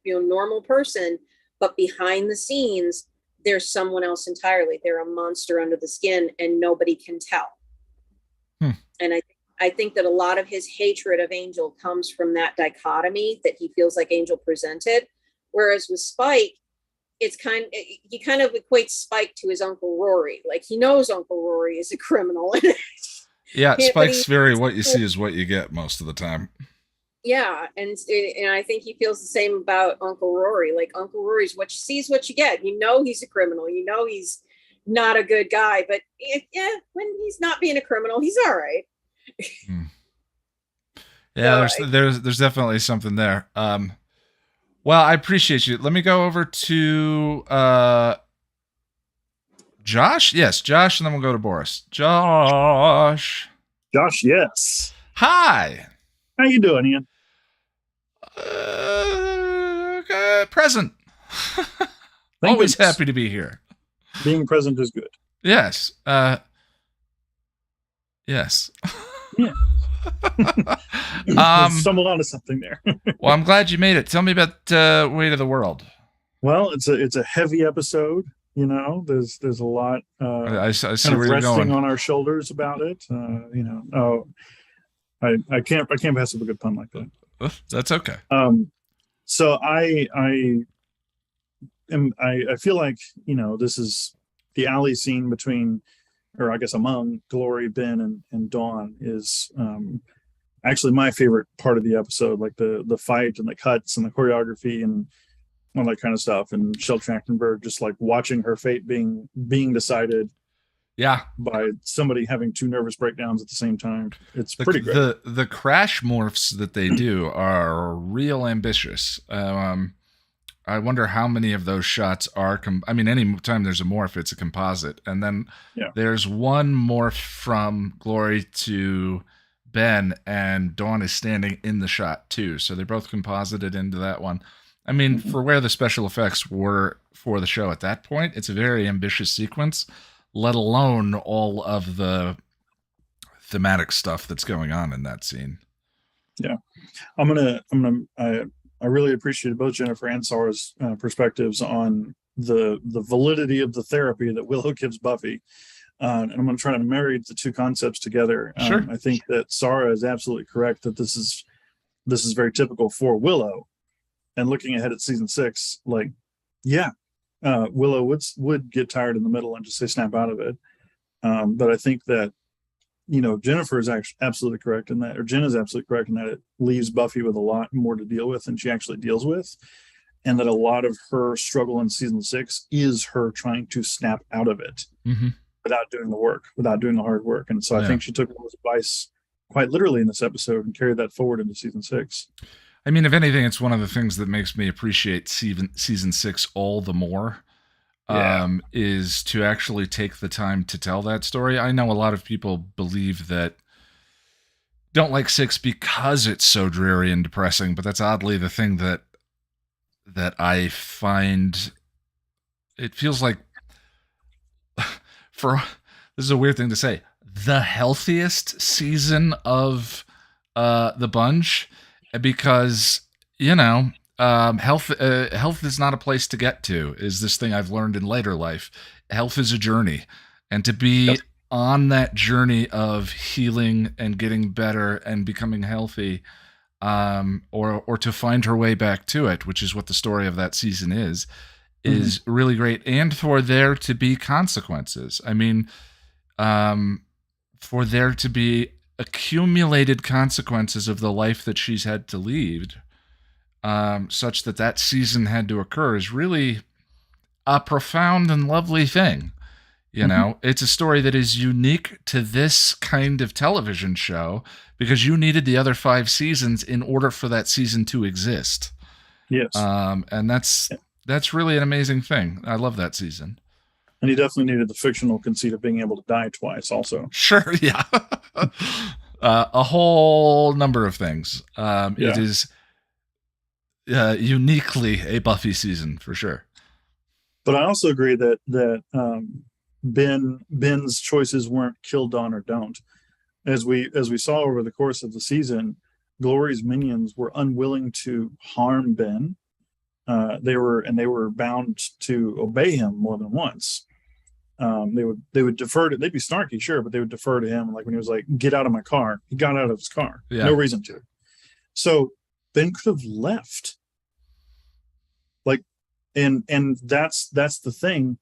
normal person, but behind the scenes there's someone else entirely. They're a monster under the skin and nobody can tell. And I think that a lot of his hatred of Angel comes from that dichotomy that he feels like Angel presented. Whereas with Spike, he kind of equates Spike to his Uncle Rory. Like, he knows Uncle Rory is a criminal. Yeah, Spike's very what you see is what you get most of the time. Yeah, and I think he feels the same about Uncle Rory. Like, Uncle Rory's what you see is what you get. You know he's a criminal. You know he's not a good guy. But when he's not being a criminal, he's all right. Yeah, there's definitely something there. Well, I appreciate you. Let me go over to Josh. Yes, Josh, and then we'll go to Boris. Josh, yes. Hi. How you doing, Ian? Present. Always happy to be here. Being present is good. Yes. Yes. Yeah. Stumbled onto something there. Well, I'm glad you made it. Tell me about Weight of the World. Well, it's a heavy episode. You know, there's a lot. I see kind where of you're going. Resting on our shoulders about it. I can't pass up a good pun like that. That's okay. So I feel like, this is the alley scene between, or I guess among Glory, Ben, and Dawn is actually my favorite part of the episode, like the fight and the cuts and the choreography and all that kind of stuff. And Shel Trachtenberg just like watching her fate being decided. Yeah, by somebody having two nervous breakdowns at the same time. It's pretty great. The crash morphs that they do are real ambitious. I wonder how many of those shots are. Any time there's a morph, it's a composite, and then there's one morph from Glory to Ben, and Dawn is standing in the shot too. So they're both composited into that one. For where the special effects were for the show at that point, it's a very ambitious sequence. Let alone all of the thematic stuff that's going on in that scene. Yeah, I really appreciated both Jennifer and Sarah's perspectives on the validity of the therapy that Willow gives Buffy, and I'm going to try to marry the two concepts together. Sure. I think that Sarah is absolutely correct that this is very typical for Willow, and looking ahead at season 6, Willow would get tired in the middle and just say snap out of it. But I think that, Jennifer is actually absolutely correct in that, or Jen is absolutely correct in that it leaves Buffy with a lot more to deal with than she actually deals with. And that a lot of her struggle in season 6 is her trying to snap out of it without doing the work, without doing the hard work. And so I think she took Willow's advice quite literally in this episode and carried that forward into season 6. If anything, it's one of the things that makes me appreciate season 6 all the more, is to actually take the time to tell that story. I know a lot of people don't like 6 because it's so dreary and depressing, but that's oddly the thing that I find. It feels like, this is a weird thing to say, the healthiest season of the bunch. Because, health is not a place to get to, is this thing I've learned in later life. Health is a journey. And to be on that journey of healing and getting better and becoming healthy, or to find her way back to it, which is what the story of that season is is really great, and for there to be consequences. I mean, for there to be accumulated consequences of the life that she's had to lead, such that season had to occur, is really a profound and lovely thing. You know, it's a story that is unique to this kind of television show because you needed the other 5 seasons in order for that season to exist. Yes. And that's really an amazing thing. I love that season. And he definitely needed the fictional conceit of being able to die twice also. Sure, yeah. A whole number of things. It is uniquely a Buffy season, for sure. But I also agree that Ben's choices weren't kill Dawn or don't. As we saw over the course of the season, Glory's minions were unwilling to harm Ben. They were bound to obey him more than once. They would defer to, they'd be snarky, sure, but they would defer to him. Like when he was like, "Get out of my car," he got out of his car. No reason to. So Ben could have left. Like, and that's the thing.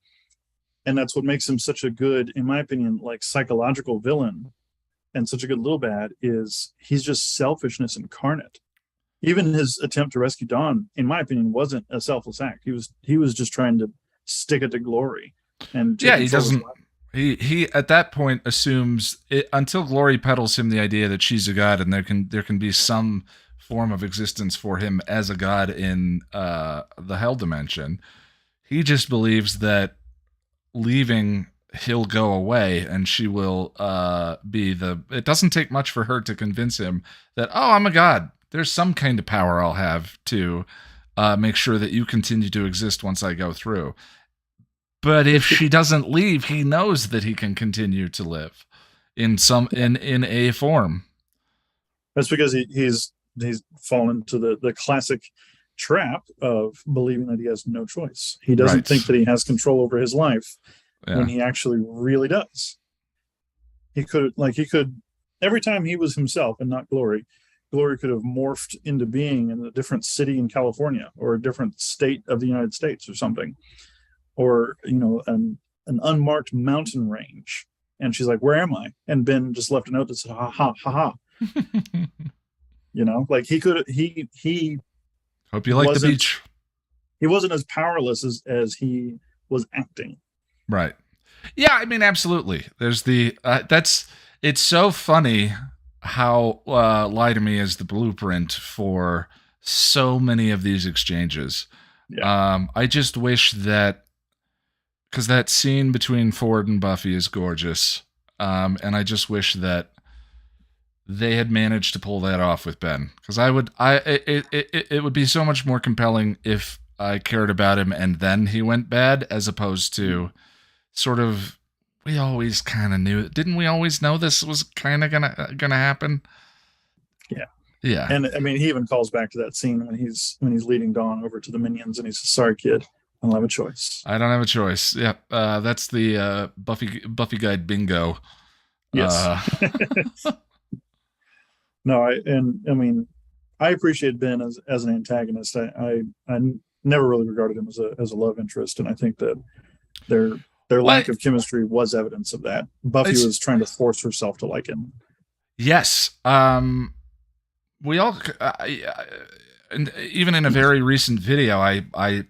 And that's what makes him such a good, in my opinion, like psychological villain and such a good little bad, is he's just selfishness incarnate. Even his attempt to rescue Dawn, in my opinion, wasn't a selfless act. He was just trying to stick it to Glory. And he doesn't. He at that point assumes it, until Glory peddles him the idea that she's a god and there can be some form of existence for him as a god in the hell dimension. He just believes that leaving, he'll go away and she will be it doesn't take much for her to convince him that, oh, I'm a god. There's some kind of power I'll have to make sure that you continue to exist once I go through. But if she doesn't leave, he knows that he can continue to live in a form. That's because he's fallen into the classic trap of believing that he has no choice. He doesn't think that he has control over his life when he actually really does. He could every time he was himself and not Glory could have morphed into being in a different city in California or a different state of the United States or something, or an unmarked mountain range. And she's like, "Where am I?" And Ben just left a note that said, "Ha ha ha ha." Like he hope you like the beach. He wasn't as powerless as he was acting. Right. Yeah, I mean, absolutely. There's it's so funny how Lie to Me is the blueprint for so many of these exchanges. Yeah. I just wish that, because that scene between Ford and Buffy is gorgeous. And I just wish that they had managed to pull that off with Ben, because it would be so much more compelling if I cared about him and then he went bad, as opposed to sort of, we always kind of knew. Didn't we always know this was kind of gonna happen? Yeah. And I mean, he even calls back to that scene when he's leading Dawn over to the minions, and he says, "Sorry, kid, I don't have a choice." I don't have a choice. Yeah, that's the Buffy Guide bingo. Yes. No, I appreciate Ben as an antagonist. I never really regarded him as a love interest, and I think that their lack of chemistry was evidence of that. Buffy was trying to force herself to like him. Yes. We all, and even in a very recent video, I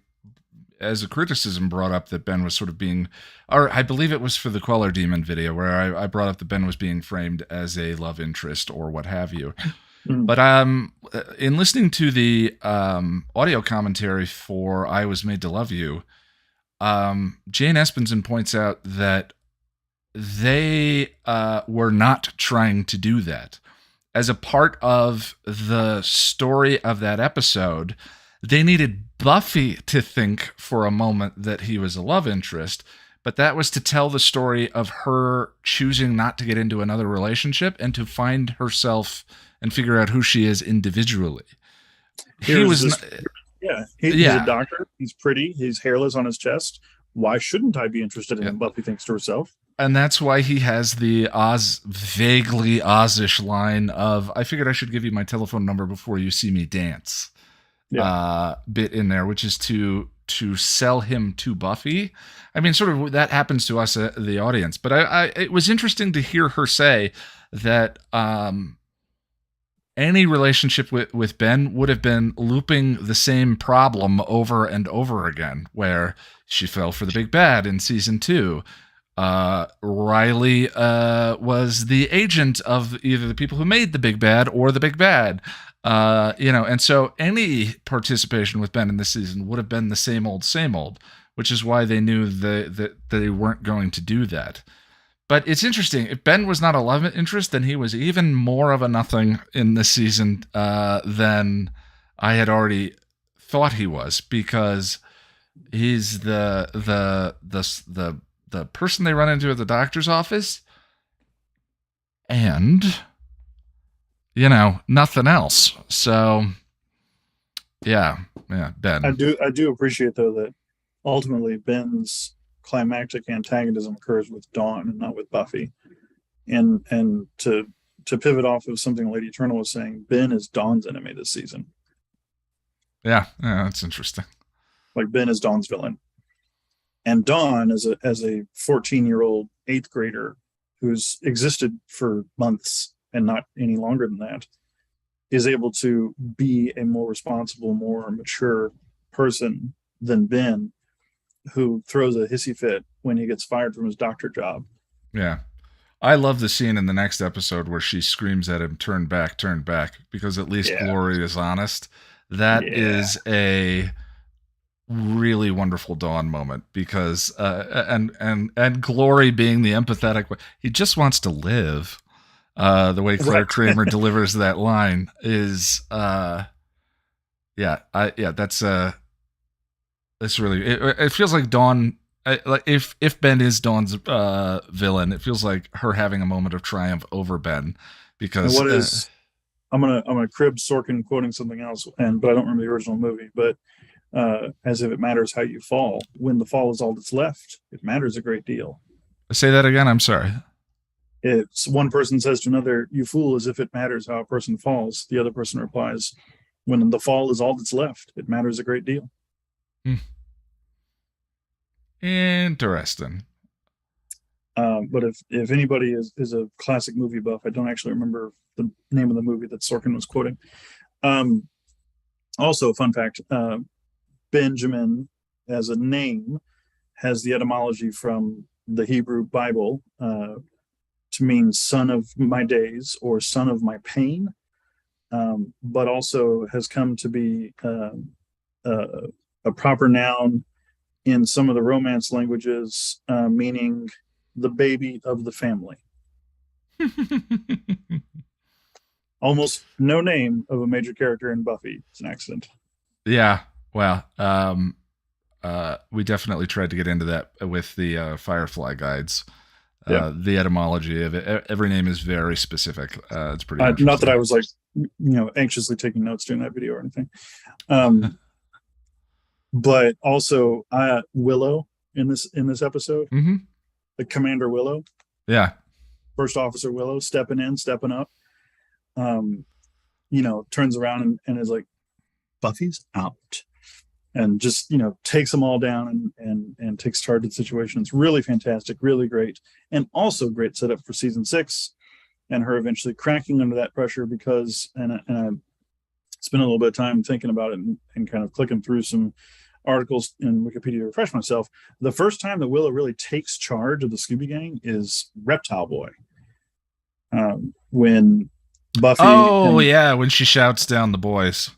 as a criticism brought up that Ben was sort of being, or I believe it was for the Queller Demon video, where I brought up that Ben was being framed as a love interest or what have you. But in listening to the audio commentary for I Was Made to Love You, Jane Espenson points out that they were not trying to do that. As a part of the story of that episode, they needed Buffy to think for a moment that he was a love interest, but that was to tell the story of her choosing not to get into another relationship and to find herself and figure out who she is individually. He's a doctor. He's pretty. He's hairless on his chest. Why shouldn't I be interested in him? Buffy thinks to herself. And that's why he has the vaguely Ozish line of, "I figured I should give you my telephone number before you see me dance." Bit in there, which is to to sell him to Buffy. I mean, sort of that happens to us, the audience. But it was interesting to hear her say that any relationship with Ben would have been looping the same problem over and over again, where she fell for the big bad in season 2. Riley was the agent of either the people who made the big bad or the big bad. And so any participation with Ben in this season would have been the same old, which is why they knew that they weren't going to do that. But it's interesting. If Ben was not a love interest, then he was even more of a nothing in this season than I had already thought he was, because he's the person they run into at the doctor's office, and nothing else. So yeah, Ben. I do appreciate though that ultimately Ben's climactic antagonism occurs with Dawn and not with Buffy. And to pivot off of something Lady Eternal was saying, Ben is Dawn's enemy this season. Yeah, that's interesting. Like, Ben is Dawn's villain. And Dawn, as a 14-year-old 8th grader who's existed for months and not any longer than that, is able to be a more responsible, more mature person than Ben, who throws a hissy fit when he gets fired from his doctor job. Yeah. I love the scene in the next episode where she screams at him, turn back, because at least Glory is honest. That is a really wonderful Dawn moment, because and Glory being the empathetic one, he just wants to live. The way Claire Kramer delivers that line is that's really it feels like Dawn, like if Ben is Dawn's villain, it feels like her having a moment of triumph over Ben, because I'm gonna crib Sorkin quoting something else, but I don't remember the original movie, but as if it matters how you fall, when the fall is all that's left, it matters a great deal. Say that again. I'm sorry. It's one person says to another, "You fool," as if it matters how a person falls. The other person replies, "When the fall is all that's left, it matters a great deal." Interesting. But if anybody is a classic movie buff, I don't actually remember the name of the movie that Sorkin was quoting. Also, fun fact, Benjamin as a name has the etymology from the Hebrew Bible to mean son of my days or son of my pain, but also has come to be a proper noun in some of the Romance languages, meaning the baby of the family. Almost no name of a major character in Buffy is an accident. Yeah, well, we definitely tried to get into that with the Firefly guides. The etymology of it, every name is very specific. It's pretty interesting. Not that I was like, anxiously taking notes during that video or anything. But also Willow in this episode, the Commander Willow, First Officer Willow, stepping up, turns around and is like, "Buffy's out," and just takes them all down and takes charge of the situation. It's really fantastic, really great, and also great setup for season 6 and her eventually cracking under that pressure, because and I spent a little bit of time thinking about it and kind of clicking through some articles in Wikipedia to refresh myself. The first time that Willow really takes charge of the Scooby Gang is Reptile Boy, when Buffy when she shouts down the boys.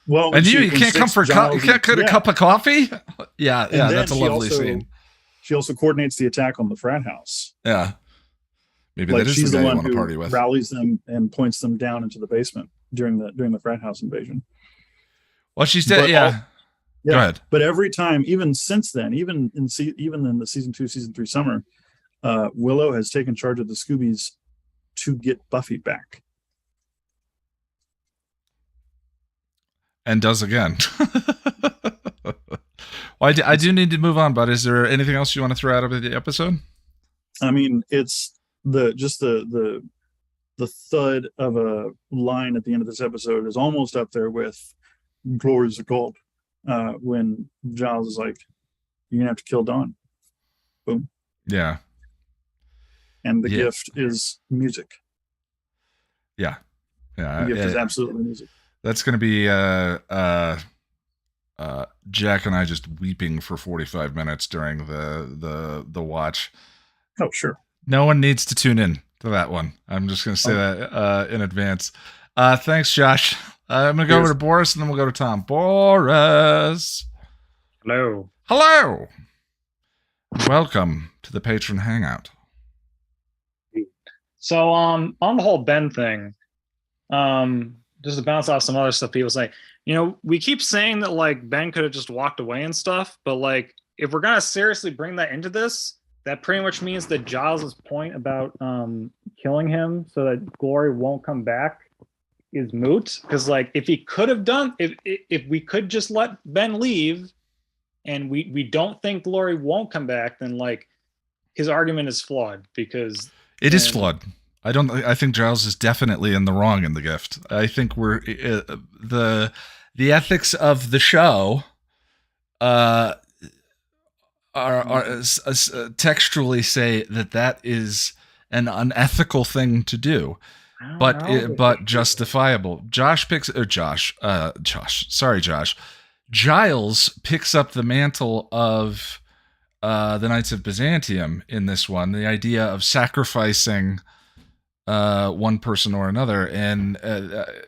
Well, and you can't come for you can't get a cup of coffee. Yeah, that's a lovely scene. She also coordinates the attack on the frat house. Yeah, maybe that is she's the the guy one you want to who party with. Rallies them and points them down into the basement during the frat house invasion. Well, she's dead. Yeah. Go ahead. But every time, even since then, even in the season 2, season 3 summer, Willow has taken charge of the Scoobies to get Buffy back. And does again. Well, I do need to move on, but is there anything else you want to throw out of the episode? I mean, it's the thud of a line at the end of this episode is almost up there with "Glory's a god." when Giles is like, "You're gonna have to kill Dawn." Boom. Yeah. And the gift is music. Yeah. The gift is absolutely music. That's going to be Jack and I just weeping for 45 minutes during the watch. Oh, sure. No one needs to tune in to that one. I'm just going to say that in advance. Thanks, Josh. I'm going to go over to Boris, and then we'll go to Tom. Boris. Hello. Hello. Welcome to the Patron Hangout. So, on the whole Ben thing, just to bounce off some other stuff people say, we keep saying that like Ben could have just walked away and stuff, but like if we're gonna seriously bring that into this, that pretty much means that Giles's point about killing him so that Glory won't come back is moot. Because like if he could have done, if we could just let Ben leave, and we don't think Glory won't come back, then like his argument is flawed because it is flawed. I think Giles is definitely in the wrong in the gift. I think we're the ethics of the show are textually say that is an unethical thing to do, but justifiable. Giles picks up the mantle of the Knights of Byzantium in this one. The idea of sacrificing one person or another, and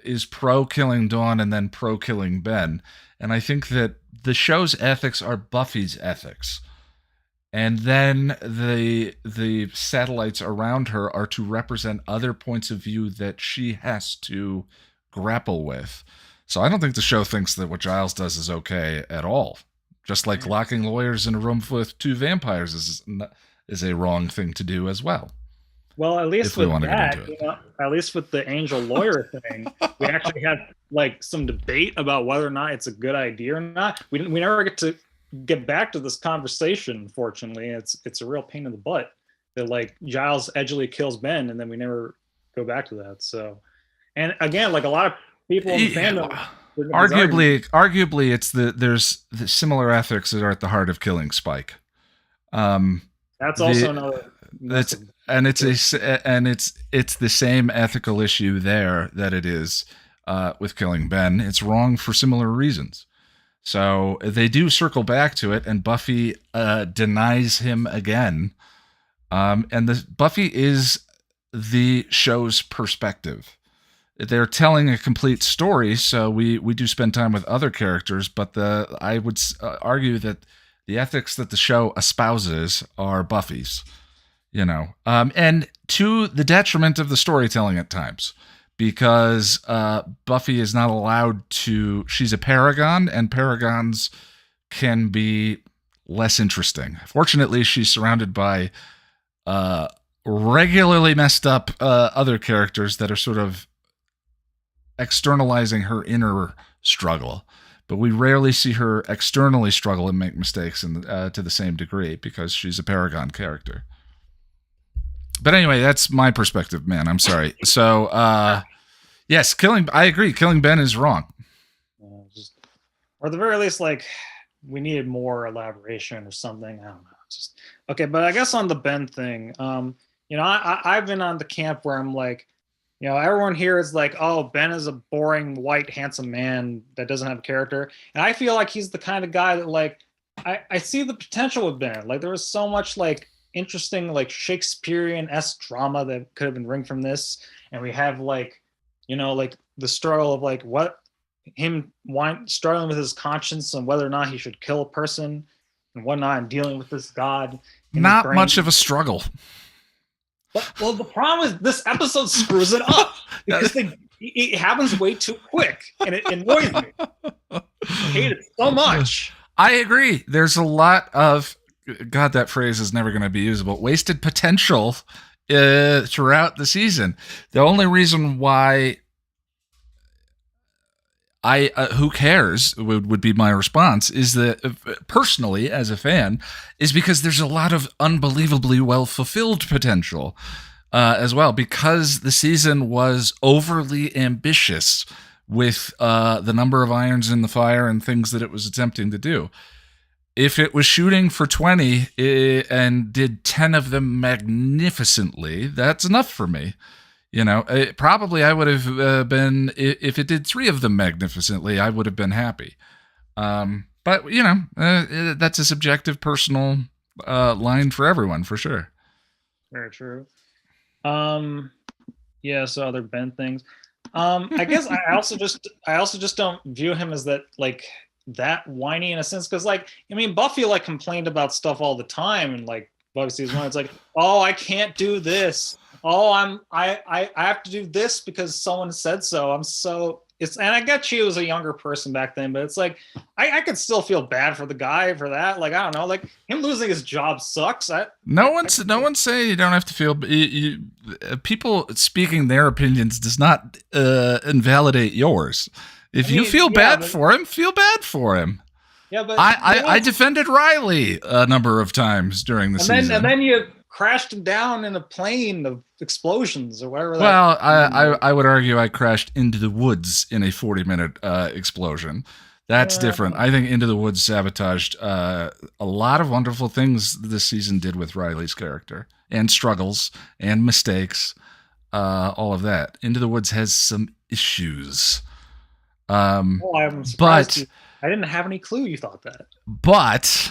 is pro killing Dawn and then pro killing Ben. And I think that the show's ethics are Buffy's ethics, and then the satellites around her are to represent other points of view that she has to grapple with. So I don't think the show thinks that what Giles does is okay at all. Just like locking lawyers in a room with two vampires is a wrong thing to do as well. Well, at least with that, at least with the angel lawyer thing, we actually had like some debate about whether or not it's a good idea or not. We never get back to this conversation. Unfortunately, it's a real pain in the butt that like Giles edgily kills Ben, and then we never go back to that. So, and again, like a lot of people in the fandom, arguably, there's the similar ethics that are at the heart of killing Spike. That's also another. It's the same ethical issue there that it is with killing Ben. It's wrong for similar reasons. So they do circle back to it, and Buffy denies him again. And Buffy is the show's perspective. They're telling a complete story, so we do spend time with other characters, but I would argue that the ethics that the show espouses are Buffy's. And to the detriment of the storytelling at times, because Buffy is not allowed to. She's a paragon, and paragons can be less interesting. Fortunately, she's surrounded by regularly messed up other characters that are sort of externalizing her inner struggle. But we rarely see her externally struggle and make mistakes to the same degree because she's a paragon character. But anyway, that's my perspective, man. I'm sorry. So, yes, I agree. Killing Ben is wrong. Or at the very least, like, we needed more elaboration or something. I don't know. Okay, but I guess on the Ben thing, I've been on the camp where I'm like, everyone here is like, oh, Ben is a boring, white, handsome man that doesn't have a character. And I feel like he's the kind of guy that, like, I see the potential with Ben. Like, there was so much, like, interesting like Shakespearean-esque drama that could have been wrung from this, and we have like like the struggle of like struggling with his conscience and whether or not he should kill a person and whatnot, and dealing with this god. Not much of a struggle. But, well, the problem is this episode screws it up because it happens way too quick, and it annoys me. I hate it so much. I agree. There's a lot of God, that phrase is never going to be usable. Wasted potential throughout the season. The only reason why who cares would be my response is that personally, as a fan, is because there's a lot of unbelievably well fulfilled potential as well, because the season was overly ambitious with the number of irons in the fire and things that it was attempting to do. If it was shooting for 20 and did 10 of them magnificently, that's enough for me. Probably I would have been, if it did 3 of them magnificently, I would have been happy. But, that's a subjective, personal line for everyone, for sure. Very true. Yeah, so other Ben things. I guess I also just don't view him as that, like, that whiny in a sense, because, like, I mean, Buffy, like, complained about stuff all the time, and, like, Buffy season 1, it's like, oh, I can't do this. Oh, I have to do this because someone said so. And I get she was a younger person back then, but it's like, I could still feel bad for the guy for that. Like, I don't know, like, him losing his job sucks. No one's saying you don't have to feel. People speaking their opinions does not invalidate yours. If you feel bad for him, feel bad for him. Yeah, but I defended Riley a number of times during the season. And then you crashed him down in a plane of explosions or whatever. Well, I would argue I crashed into the woods in a 40-minute explosion. That's different. I think Into the Woods sabotaged a lot of wonderful things this season did with Riley's character, and struggles and mistakes, all of that. Into the Woods has some issues. I'm surprised I didn't have any clue you thought that. But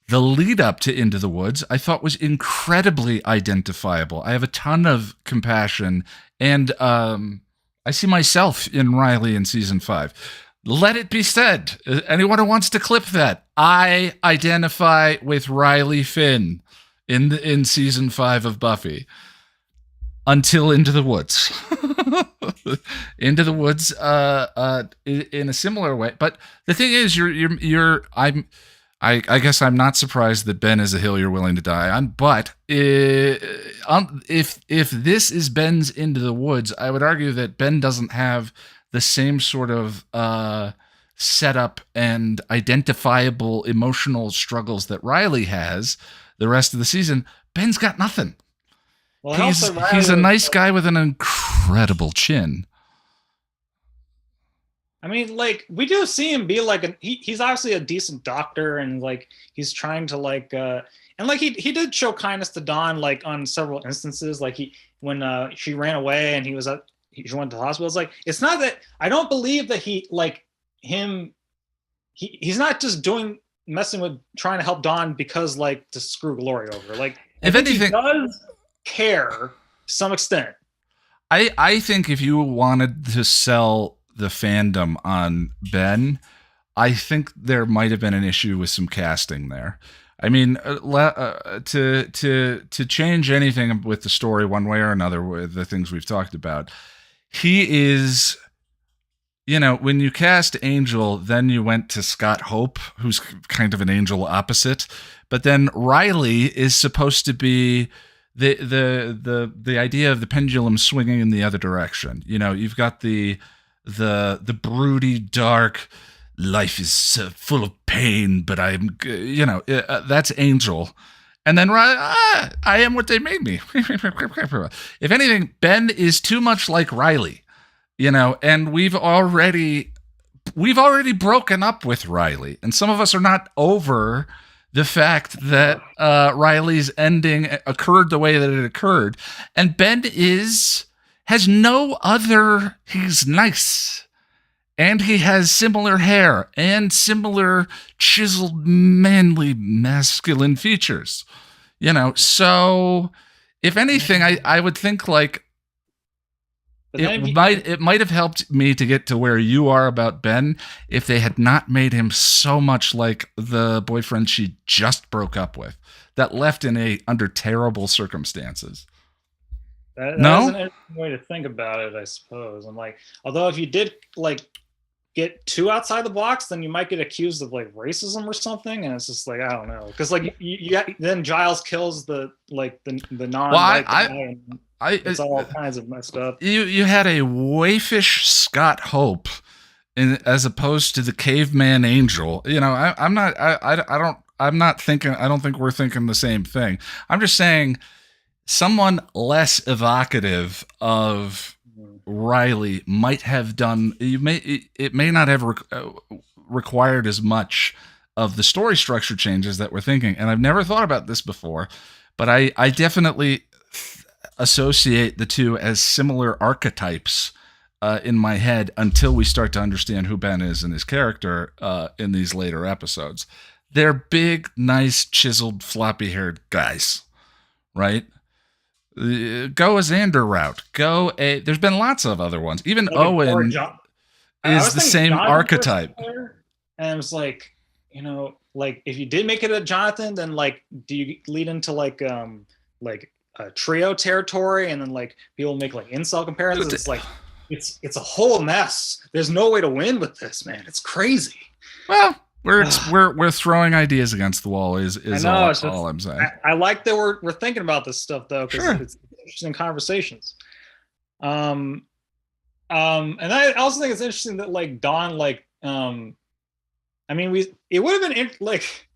the lead up to Into the Woods, I thought, was incredibly identifiable. I have a ton of compassion, and I see myself in Riley in season 5. Let it be said, anyone who wants to clip that, I identify with Riley Finn in season 5 of Buffy. Until Into the Woods. Into the Woods in a similar way. But the thing is, I guess I'm not surprised that Ben is a hill you're willing to die on. But if this is Ben's Into the Woods, I would argue that Ben doesn't have the same sort of setup and identifiable emotional struggles that Riley has the rest of the season. Ben's got nothing. Well, he's a nice guy with an incredible chin. I mean, like, we do see him be like he's obviously a decent doctor, and like he's trying to like and like he did show kindness to Dawn, like, on several instances, like when she ran away and she went to the hospital. It's like, it's not that I don't believe that he's not just messing with trying to help Dawn because, like, to screw Glory over. Like, if anything, he does care to some extent. I think if you wanted to sell the fandom on Ben, I think there might have been an issue with some casting there. I mean, to change anything with the story one way or another with the things we've talked about, he is, when you cast Angel, then you went to Scott Hope, who's kind of an Angel opposite, but then Riley is supposed to be the idea of the pendulum swinging in the other direction. You've got the broody, dark, life is full of pain, but I'm, that's Angel. And then I am what they made me. If anything, Ben is too much like Riley, and we've already broken up with Riley, and some of us are not over the fact that Riley's ending occurred the way that it occurred. And Ben has no other, he's nice. And he has similar hair and similar chiseled, manly, masculine features. So if anything, I would think, like, it might have helped me to get to where you are about Ben if they had not made him so much like the boyfriend she just broke up with, that left under terrible circumstances. That is an interesting way to think about it, I suppose. I'm like, although if you did, like, get too outside the box, then you might get accused of, like, racism or something, and it's just like, I don't know, because, like, then Giles kills the non-white guy. It's all kinds of messed up. You had a waifish Scott Hope, as opposed to the caveman Angel. I don't think we're thinking the same thing. I'm just saying, someone less evocative of Riley might have done. It may not have required as much of the story structure changes that we're thinking. And I've never thought about this before, but I definitely associate the two as similar archetypes in my head until we start to understand who Ben is and his character in these later episodes. They're big, nice, chiseled, floppy-haired guys, right? Go a Xander route. There's been lots of other ones. Even Like Owen is the same archetype. And it was like, like if you did make it a Jonathan, then like, do you lead into like a trio territory, and then like people make like incel comparisons? It's like it's a whole mess. There's no way to win with this, man. It's crazy. Well, we're throwing ideas against the wall. Is all I'm saying. I like that we're thinking about this stuff though, because it's interesting conversations. And I also think it's interesting that like Dawn, like I mean, it would have been like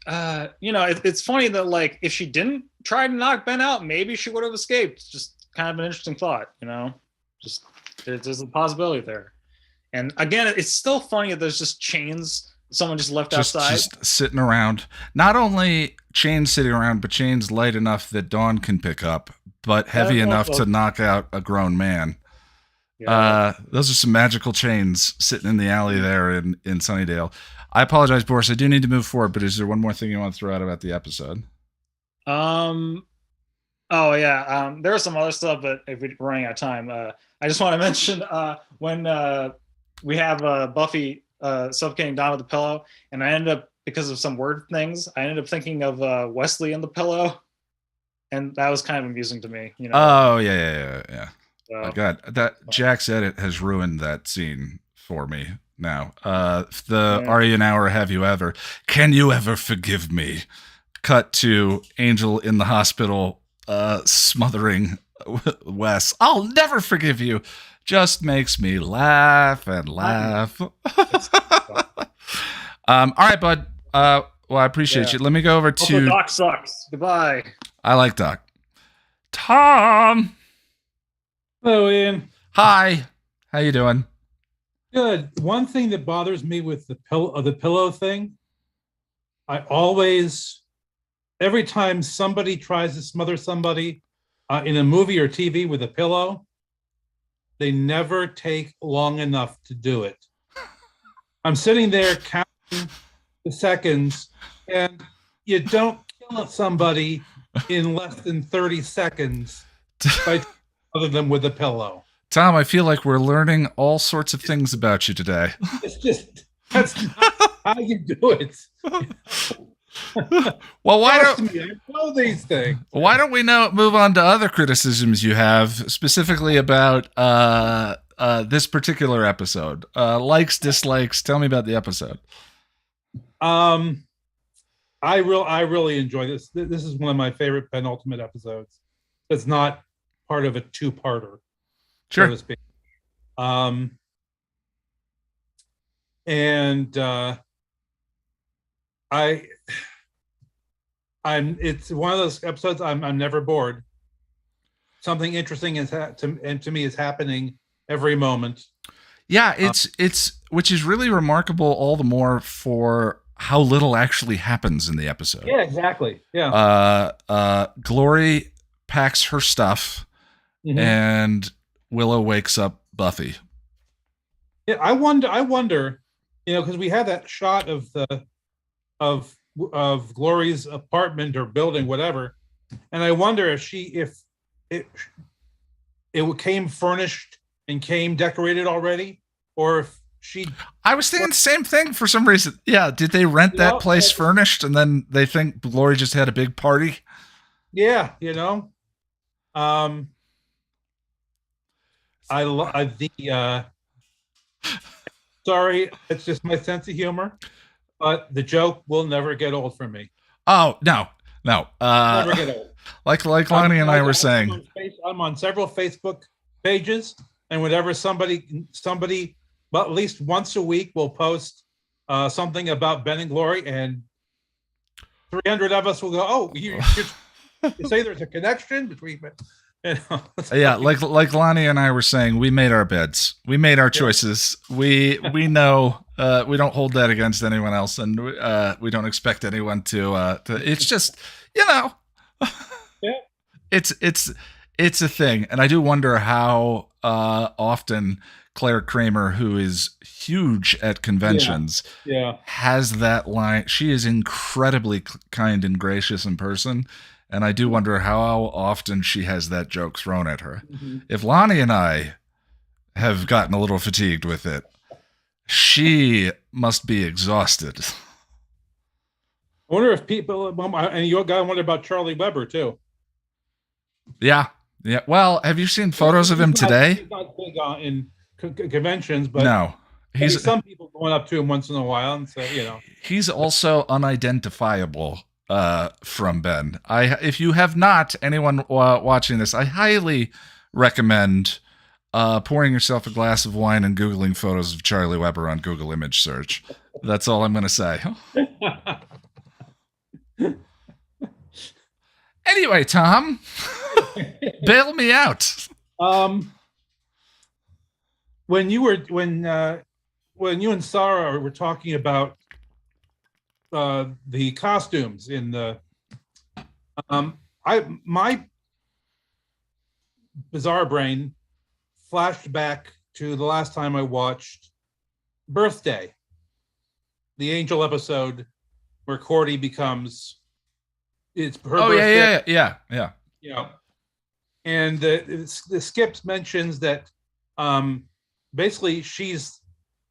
it's funny that like if she didn't try to knock Ben out, maybe she would have escaped. Just kind of an interesting thought, just there's a possibility there. And again, it's still funny that there's just chains someone just left outside, just sitting around. Not only chains sitting around, but chains light enough that Dawn can pick up, but heavy enough to knock out a grown man. Yeah. Those are some magical chains sitting in the alley there in Sunnydale. I apologize, Boris. I do need to move forward, but is there one more thing you want to throw out about the episode? Oh yeah. There was some other stuff, but if we're running out of time, I just want to mention when we have Buffy suffocating Dawn with the pillow, and I ended up, because of some word things, I ended up thinking of Wesley and the pillow, and that was kind of amusing to me. Oh yeah. Oh God, that Jack's edit has ruined that scene for me now. Are you now or have you ever? Can you ever forgive me? Cut to Angel in the hospital, smothering Wes. I'll never forgive you. Just makes me laugh and laugh. All right, bud. Well, I appreciate you. Let me go over to also, Doc sucks. Goodbye. I like Doc. Tom. Hello, Ian. Hi. How you doing? Good. One thing that bothers me with the pillow thing, I always, every time somebody tries to smother somebody in a movie or TV with a pillow, they never take long enough to do it. I'm sitting there counting the seconds, and you don't kill somebody in less than 30 seconds by other than with a pillow. Tom, I feel like we're learning all sorts of things about you today. It's just, that's not how you do it. Well, I know these things. Why don't we move on to other criticisms you have, specifically about this particular episode? Likes, dislikes. Tell me about the episode. I really enjoy this. This is one of my favorite penultimate episodes. It's not part of a two-parter, sure, so to speak. It's one of those episodes I'm never bored. Something interesting to me is happening every moment. Yeah, it's which is really remarkable, all the more for how little actually happens in the episode. Yeah, exactly. Yeah. Glory packs her stuff, and Willow wakes up Buffy. Yeah, I wonder, because we had that shot of Glory's apartment or building, whatever, and I wonder if it came furnished and came decorated already, or if I was thinking the same thing for some reason. Yeah, did they rent that place furnished, and then they think Glory just had a big party? Yeah, sorry, it's just my sense of humor, but the joke will never get old for me. Oh, no. Never get old. Like Lonnie and I were saying. I'm on several Facebook pages, and whenever somebody, well, at least once a week, will post something about Ben and Glory, and 300 of us will go, "Oh, you say there's a connection between." You know, Yeah, like Lonnie and I were saying, we made our beds. We made our choices. We know we don't hold that against anyone else, and we don't expect anyone to. It's just, you know, Yeah. it's a thing, and I do wonder how often Claire Kramer, who is huge at conventions, has that line. She is incredibly kind and gracious in person. And I do wonder how often she has that joke thrown at her. Mm-hmm. If Lonnie and I have gotten a little fatigued with it, she must be exhausted. I wonder if people, and you got to wonder about Charlie Weber too. Yeah. Well, have you seen photos of him today? He's not big in conventions, but no. He's some people going up to him once in a while and say, you know. He's also unidentifiable from Ben. If you have not, anyone watching this, I highly recommend pouring yourself a glass of wine and Googling photos of Charlie Weber on Google image search. That's all I'm going to say. Anyway, Tom, bail me out. When you and Sarah were talking about the costumes in the my bizarre brain flashed back to the last time I watched Birthday, the Angel episode where Cordy becomes it's her birthday. Yeah. You know, and the Skips mentions that basically she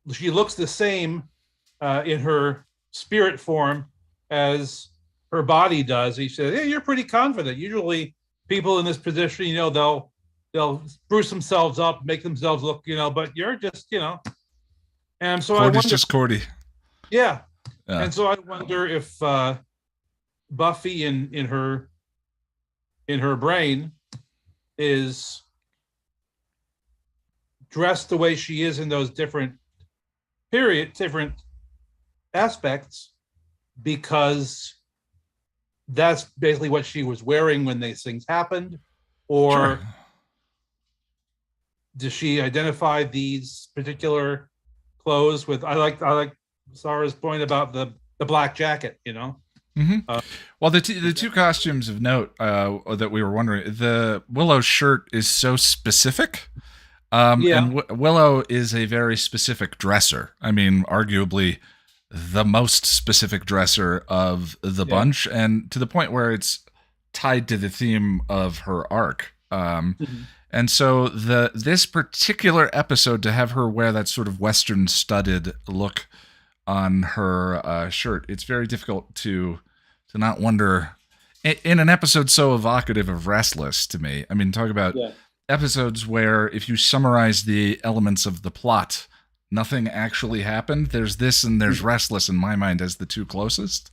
looks the same in her spirit form as her body does. He said, "Hey, you're pretty confident. Usually, people in this position, you know, they'll spruce themselves up, make themselves look, you know, but you're just, you know." And so Cordy's just Cordy. Yeah. And so I wonder if Buffy in her brain is dressed the way she is in those different aspects because that's basically what she was wearing when these things happened, or Sure. Does she identify these particular clothes with? I like Sarah's point about the black jacket, you know. Mm-hmm. Well, the two costumes of note that we were wondering, the Willow shirt is so specific. And Willow is a very specific dresser. I mean, arguably the most specific dresser of the bunch, and to the point where it's tied to the theme of her arc. And so this particular episode, to have her wear that sort of Western studded look on her shirt, it's very difficult to not wonder in an episode so evocative of Restless to me. I mean, talk about episodes where if you summarize the elements of the plot, nothing actually happened. There's this and there's Restless in my mind as the two closest.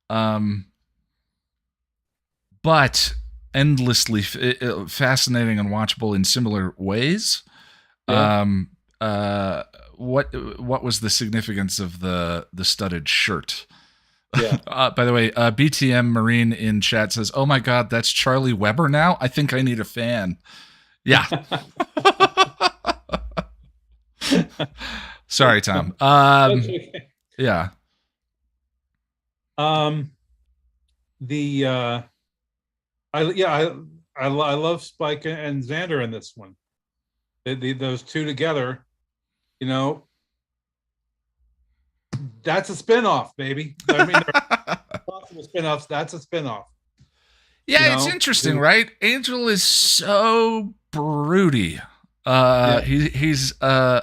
But endlessly fascinating and watchable in similar ways. What was the significance of the studded shirt? By the way, BTM Marine in chat says, "Oh my God, that's Charlie Weber now. I think I need a fan." Yeah. Sorry, Tom. Yeah. I love Spike and Xander in this one. Those two together, you know, that's a spinoff, baby. I mean, there are possible spinoffs. That's a spinoff. Yeah, it's interesting, right? Angel is so broody. He's an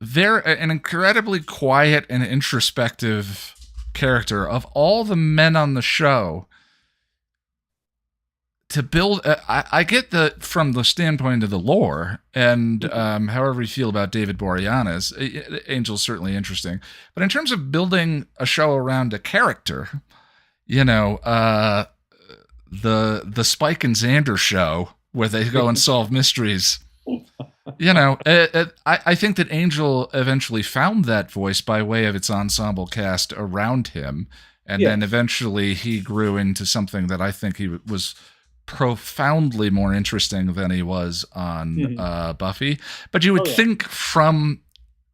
incredibly quiet and introspective character. Of all the men on the show, to build, I get that from the standpoint of the lore, and however you feel about David Boreanaz, Angel's certainly interesting. But in terms of building a show around a character, you know, the Spike and Xander show where they go and solve mysteries. You know, I think that Angel eventually found that voice by way of its ensemble cast around him, and then eventually he grew into something that I think he was profoundly more interesting than he was on Buffy. But you would think, from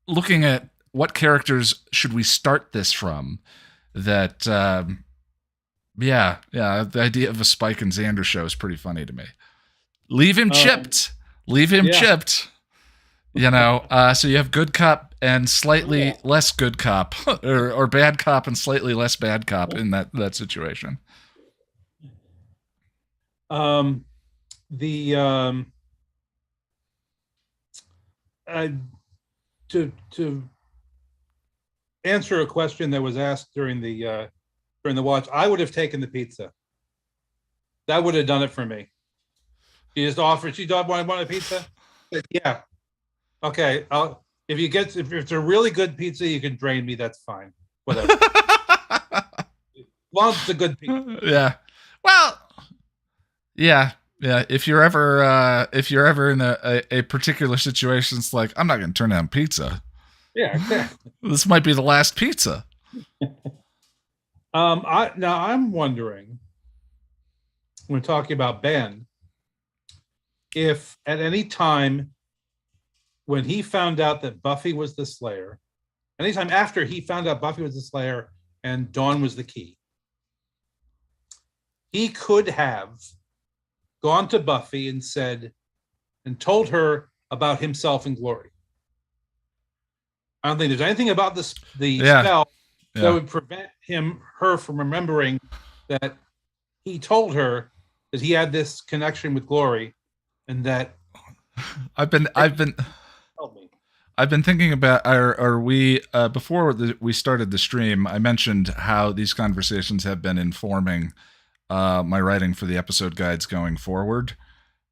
looking at what characters should we start this from, that the idea of a Spike and Xander show is pretty funny to me. Leave him chipped. Leave him chipped. You know, so you have good cop and slightly less good cop, or bad cop and slightly less bad cop in that situation. To answer a question that was asked during the watch, I would have taken the pizza. That would have done it for me. She just offered. She want a pizza. Yeah. Okay. If it's a really good pizza, you can drain me. That's fine. Whatever. As long as it's a good pizza. Yeah. Well. Yeah. Yeah. If you're ever in a particular situation, it's like, I'm not going to turn down pizza. Yeah. Exactly. This might be the last pizza. I'm wondering, when talking about Ben, if at any time when he found out that Buffy was the Slayer, anytime after he found out Buffy was the Slayer and Dawn was the key, he could have gone to Buffy and told her about himself in Glory. I don't think there's anything about the spell that would prevent her from remembering that he told her that he had this connection with Glory, and that I've been thinking about, are we before we started the stream, I mentioned how these conversations have been informing my writing for the episode guides going forward.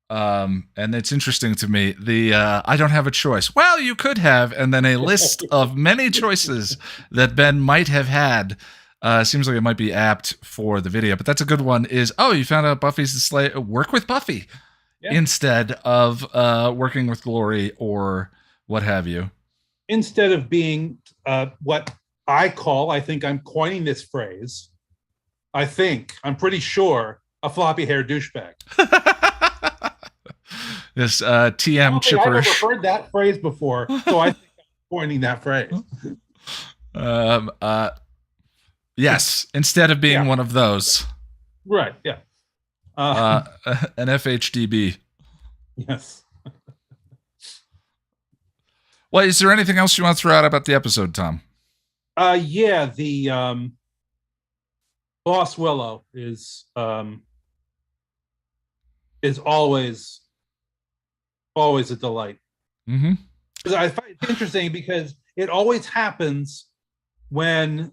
And it's interesting to me, I don't have a choice. Well, you could have, and then a list of many choices that Ben might have had. Seems like it might be apt for the video, but that's a good one. Is, you found out Buffy's the Slayer, work with Buffy instead of working with Glory or what have you. Instead of being what I think I'm coining this phrase, I'm pretty sure, a floppy-haired douchebag. This TM chipper. I've never heard that phrase before, so I think I'm coining that phrase. Yes, instead of being one of those. Right, yeah. An FHDB. Yes. Well, is there anything else you want to throw out about the episode, Tom? The Boss Willow is always a delight. Mm-hmm. I find it interesting because it always happens when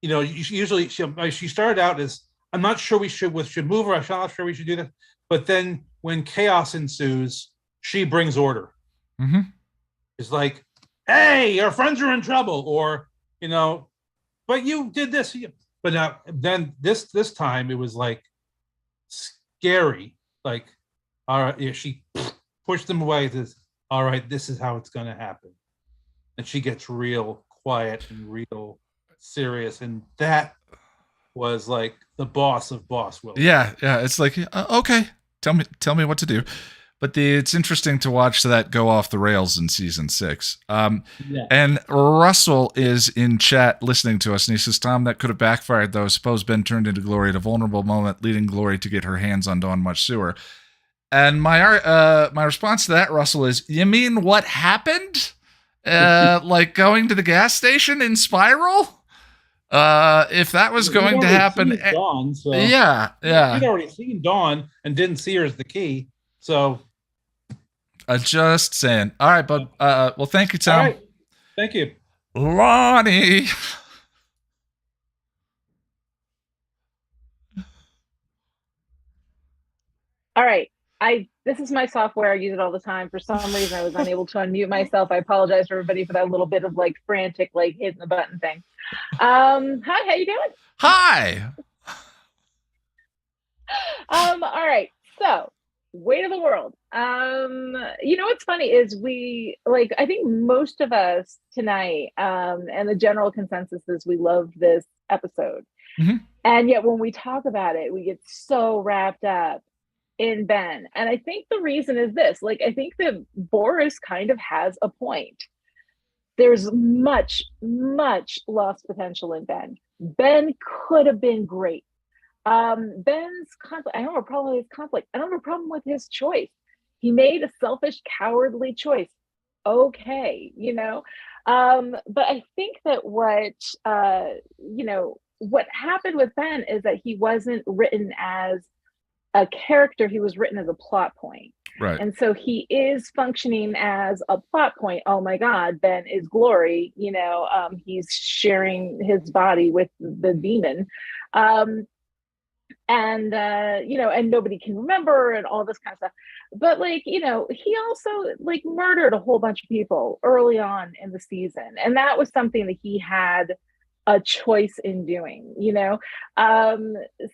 usually she started out as, I'm not sure we should move her, I'm not sure we should do that, but then when chaos ensues, she brings order. Mm-hmm. It's like, hey, your friends are in trouble, or but you did this. But now then this time it was like scary. Like, all right, she pushed them away. This, all right, this is how it's going to happen, and she gets real quiet and real serious, and that was like the boss of Boss Will. Yeah. It's like, okay, tell me what to do. But it's interesting to watch that go off the rails in season 6. And Russell is in chat listening to us, and he says, Tom, that could have backfired, though. Suppose Ben turned into Glory at a vulnerable moment, leading Glory to get her hands on Dawn much sooner. And my response to that, Russell, is, you mean what happened? Like going to the gas station in Spiral? If that was going to happen... Dawn, so yeah. You'd already seen Dawn and didn't see her as the key, so... Just saying. All right, bud. Well, thank you, Tom. All right. Thank you. Lonnie. All right. This is my software. I use it all the time. For some reason, I was unable to unmute myself. I apologize to everybody for that little bit of like frantic, like hitting the button thing. Hi, how you doing? Hi. All right. So, weight of the world. What's funny is I think most of us tonight, and the general consensus is we love this episode. Mhm. And yet when we talk about it, we get so wrapped up in Ben. And I think the reason is this, like, I think that Boris kind of has a point. There's much, much lost potential in Ben. Ben could have been great. Ben's conflict, I don't have a problem with his conflict. I don't have a problem with his choice. He made a selfish, cowardly choice. Okay, you know. But I think that what happened with Ben is that he wasn't written as a character, he was written as a plot point. Right. And so he is functioning as a plot point. Oh my God, Ben is Glory. He's sharing his body with the demon. And nobody can remember and all this kind of stuff. But he also murdered a whole bunch of people early on in the season. And that was something that he had a choice in doing,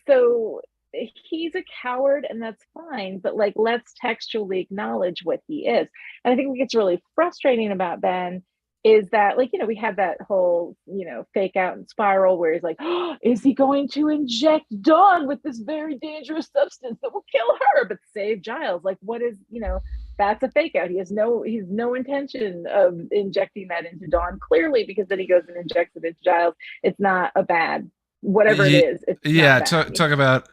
so he's a coward and that's fine, but let's textually acknowledge what he is. And I think what gets really frustrating about Ben is that we had that whole fake out and spiral where he's like, oh, is he going to inject Dawn with this very dangerous substance that will kill her but save Giles? What is that's a fake out. He's no intention of injecting that into Dawn, clearly, because then he goes and injects it into Giles. It's not a bad whatever it is. It's talk about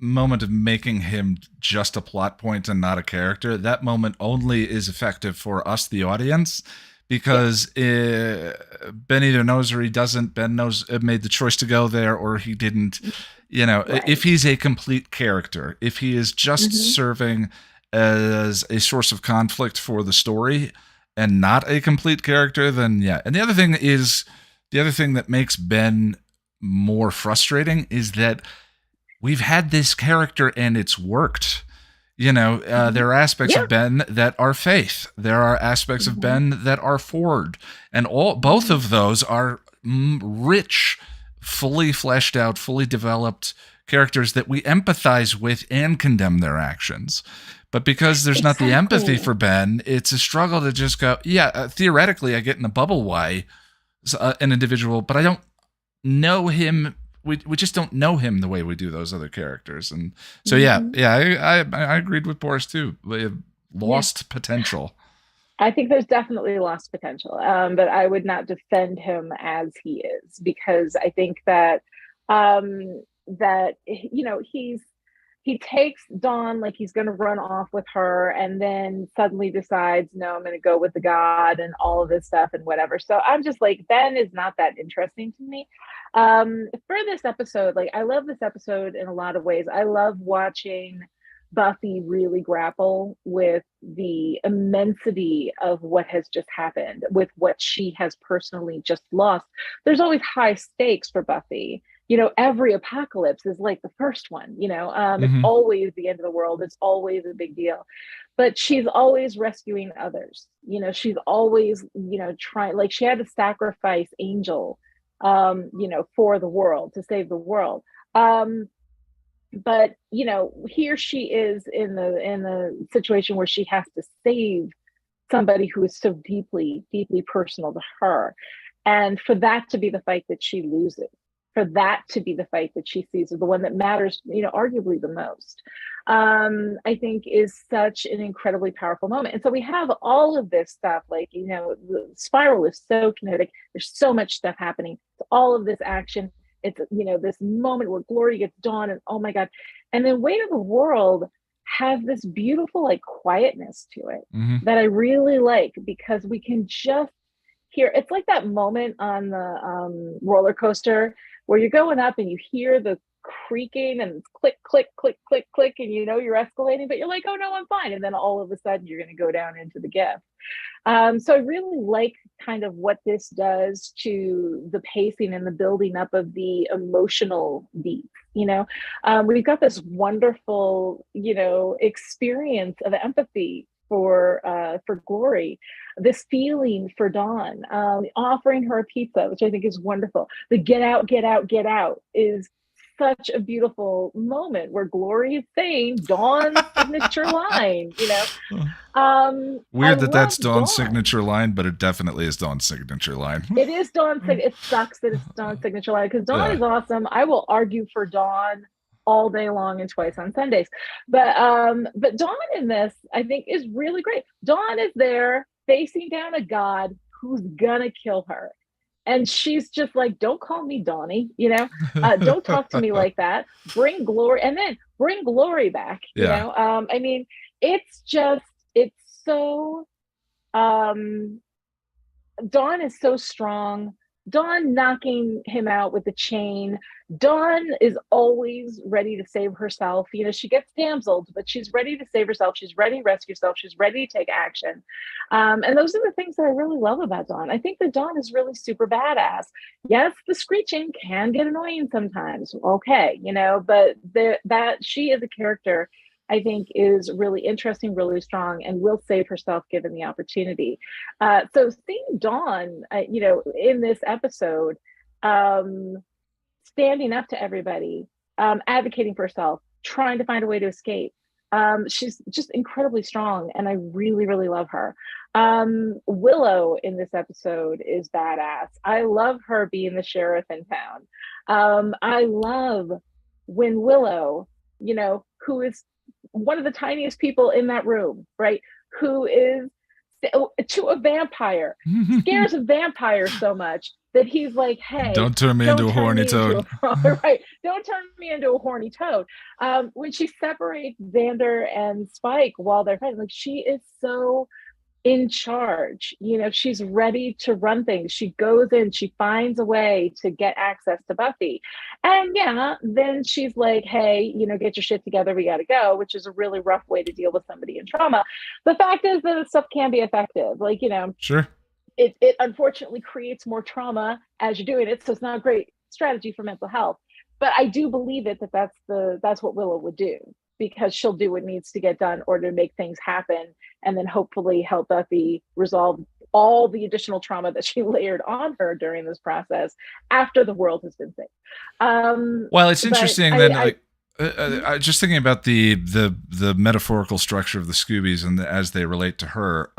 moment of making him just a plot point and not a character. That moment only is effective for us, the audience, because Ben either knows or he doesn't. Ben knows, made the choice to go there, or he didn't. Right. If he's a complete character, if he is just serving as a source of conflict for the story and not a complete character, then yeah. And the other thing that makes Ben more frustrating is that we've had this character and it's worked. There are aspects of Ben that are Faith. There are aspects of Ben that are Ford. And both of those are rich, fully fleshed out, fully developed characters that we empathize with and condemn their actions. But because there's not the empathy for Ben, it's a struggle to just go, theoretically I get in the bubble why an individual, but I don't know him. We just don't know him the way we do those other characters. And so, I agreed with Boris too. We have lost potential. I think there's definitely lost potential, but I would not defend him as he is, because I think that, he takes Dawn like he's going to run off with her, and then suddenly decides, no, I'm going to go with the God and all of this stuff and whatever. So I'm just Ben is not that interesting to me. For this episode, I love this episode in a lot of ways. I love watching Buffy really grapple with the immensity of what has just happened, with what she has personally just lost. There's always high stakes for Buffy. Every apocalypse is like the first one, it's always the end of the world. It's always a big deal, but she's always rescuing others. She's always, trying, she had to sacrifice Angel, for the world, to save the world. But, here she is in the situation where she has to save somebody who is so deeply, deeply personal to her. And for that to be the fight that she loses, for that to be the fight that she sees as the one that matters, arguably the most, I think is such an incredibly powerful moment. And so we have all of this stuff, the spiral is so kinetic. There's so much stuff happening. It's all of this action. It's, this moment where Glory gets Dawn, and oh my God. And then Weight of the World has this beautiful, quietness to it that I really like, because we can just hear, it's like that moment on the roller coaster where you're going up and you hear the creaking and click, click, click, click, click, and you're escalating, but you're like, oh no, I'm fine. And then all of a sudden you're going to go down into the gift. So I really like kind of what this does to the pacing and the building up of the emotional beat. We've got this wonderful, experience of empathy for Glory, this feeling for Dawn, offering her a pizza, which I think is wonderful. The get out, get out, get out is such a beautiful moment where Glory is saying Dawn's signature line, Weird I that's love Dawn's signature line, but it definitely is Dawn's signature line. It is Dawn's. It sucks that it's Dawn's signature line because Dawn is awesome. I will argue for Dawn all day long and twice on Sundays. But Dawn in this, I think, is really great. Dawn is there facing down a god who's gonna kill her. And she's just like, don't call me Donnie, don't talk to me like that. Bring Glory, and then bring Glory back. I mean, it's so Dawn is so strong. Dawn knocking him out with the chain. Dawn is always ready to save herself. She gets damseled, but she's ready to save herself. She's ready to rescue herself. She's ready to take action. And those are the things that I really love about Dawn. I think that Dawn is really super badass. Yes, the screeching can get annoying sometimes. Okay, but that she is a character I think is really interesting, really strong, and will save herself given the opportunity. So seeing Dawn, in this episode, standing up to everybody, advocating for herself, trying to find a way to escape. She's just incredibly strong, and I really, really love her. Willow in this episode is badass. I love her being the sheriff in town. I love when Willow, who is one of the tiniest people in that room, right? Who is to a vampire, scares a vampire so much that he's like, hey, don't turn me into a horny toad. Right. Don't turn me into a horny toad. When she separates Xander and Spike while they're fighting, like, she is so in charge. She's ready to run things. She goes in, she finds a way to get access to Buffy. And then she's like, hey, get your shit together. We got to go, which is a really rough way to deal with somebody in trauma. The fact is that stuff can be effective. Sure. It unfortunately creates more trauma as you're doing it. So it's not a great strategy for mental health. But I do believe that's what Willow would do, because she'll do what needs to get done in order to make things happen, and then hopefully help Buffy resolve all the additional trauma that she layered on her during this process after the world has been saved. Well, it's interesting that just thinking about the metaphorical structure of the Scoobies and as they relate to her.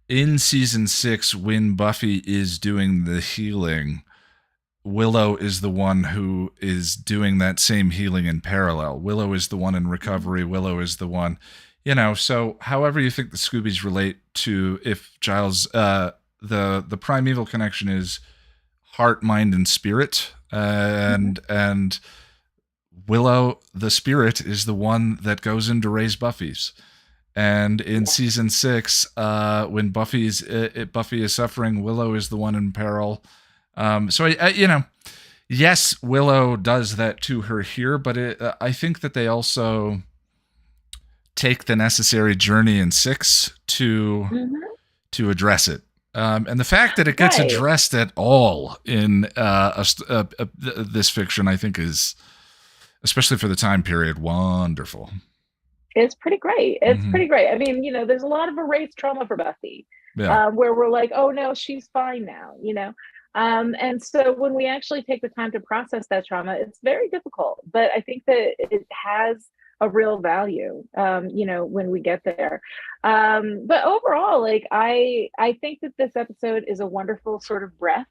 In season 6, when Buffy is doing the healing, Willow is the one who is doing that same healing in parallel. Willow is the one in recovery. Willow is the one, so however you think the Scoobies relate to, if Giles, the primeval connection is heart, mind, and spirit, and Willow, the spirit, is the one that goes in to raise Buffy's. And in season 6, when Buffy is suffering, Willow is the one in peril. So yes, Willow does that to her here, but I think that they also take the necessary journey in 6 to address it. And the fact that it gets addressed at all in this fiction, I think, is, especially for the time period, wonderful. It's pretty great. It's pretty great. I mean, there's a lot of erased trauma for Buffy, where we're like, oh no, she's fine now, and so when we actually take the time to process that trauma, it's very difficult, but I think that it has a real value, when we get there. But overall, I think that this episode is a wonderful sort of breath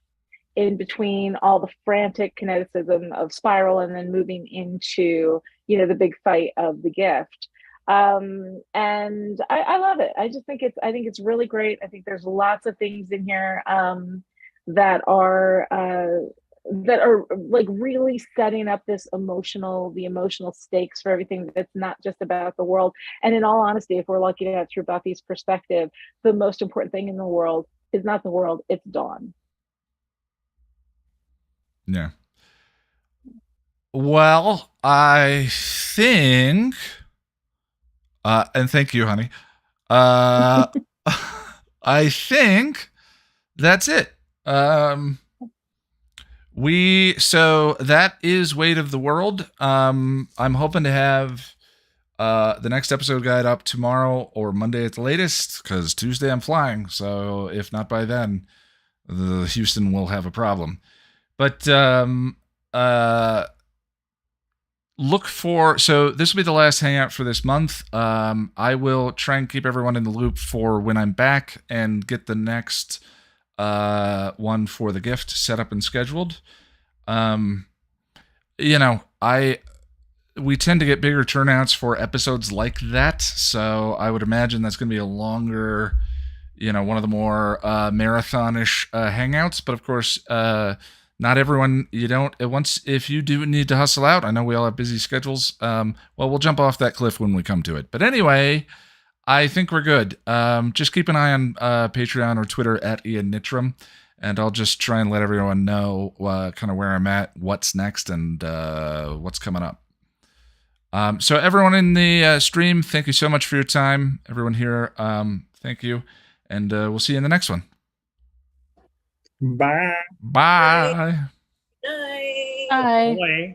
in between all the frantic kineticism of Spiral and then moving into, the big fight of the Gift. And I love it. I just think it's really great. I think there's lots of things in here that are like really setting up the emotional stakes for everything that's not just about the world. And in all honesty, if we're looking at it through Buffy's perspective, the most important thing in the world is not the world, it's Dawn. Yeah. Well, I think and thank you, honey. I think that's it. So that is Weight of the World. I'm hoping to have the next episode guide up tomorrow or Monday at the latest, because Tuesday I'm flying. So if not by then, the Houston will have a problem. But look for, so this will be the last hangout for this month. I will try and keep everyone in the loop for when I'm back and get the next one for the gift set up and scheduled. We tend to get bigger turnouts for episodes like that, so I would imagine that's going to be a longer, one of the more marathonish hangouts. But of course, not everyone. If you do need to hustle out, I know we all have busy schedules. We'll jump off that cliff when we come to it. But anyway, I think we're good. Just keep an eye on Patreon or Twitter at Ian Nitram, and I'll just try and let everyone know kind of where I'm at, what's next, and what's coming up. So everyone in the stream, thank you so much for your time. Everyone here, thank you. And we'll see you in the next one. Bye. Bye. Night. Bye. Boy.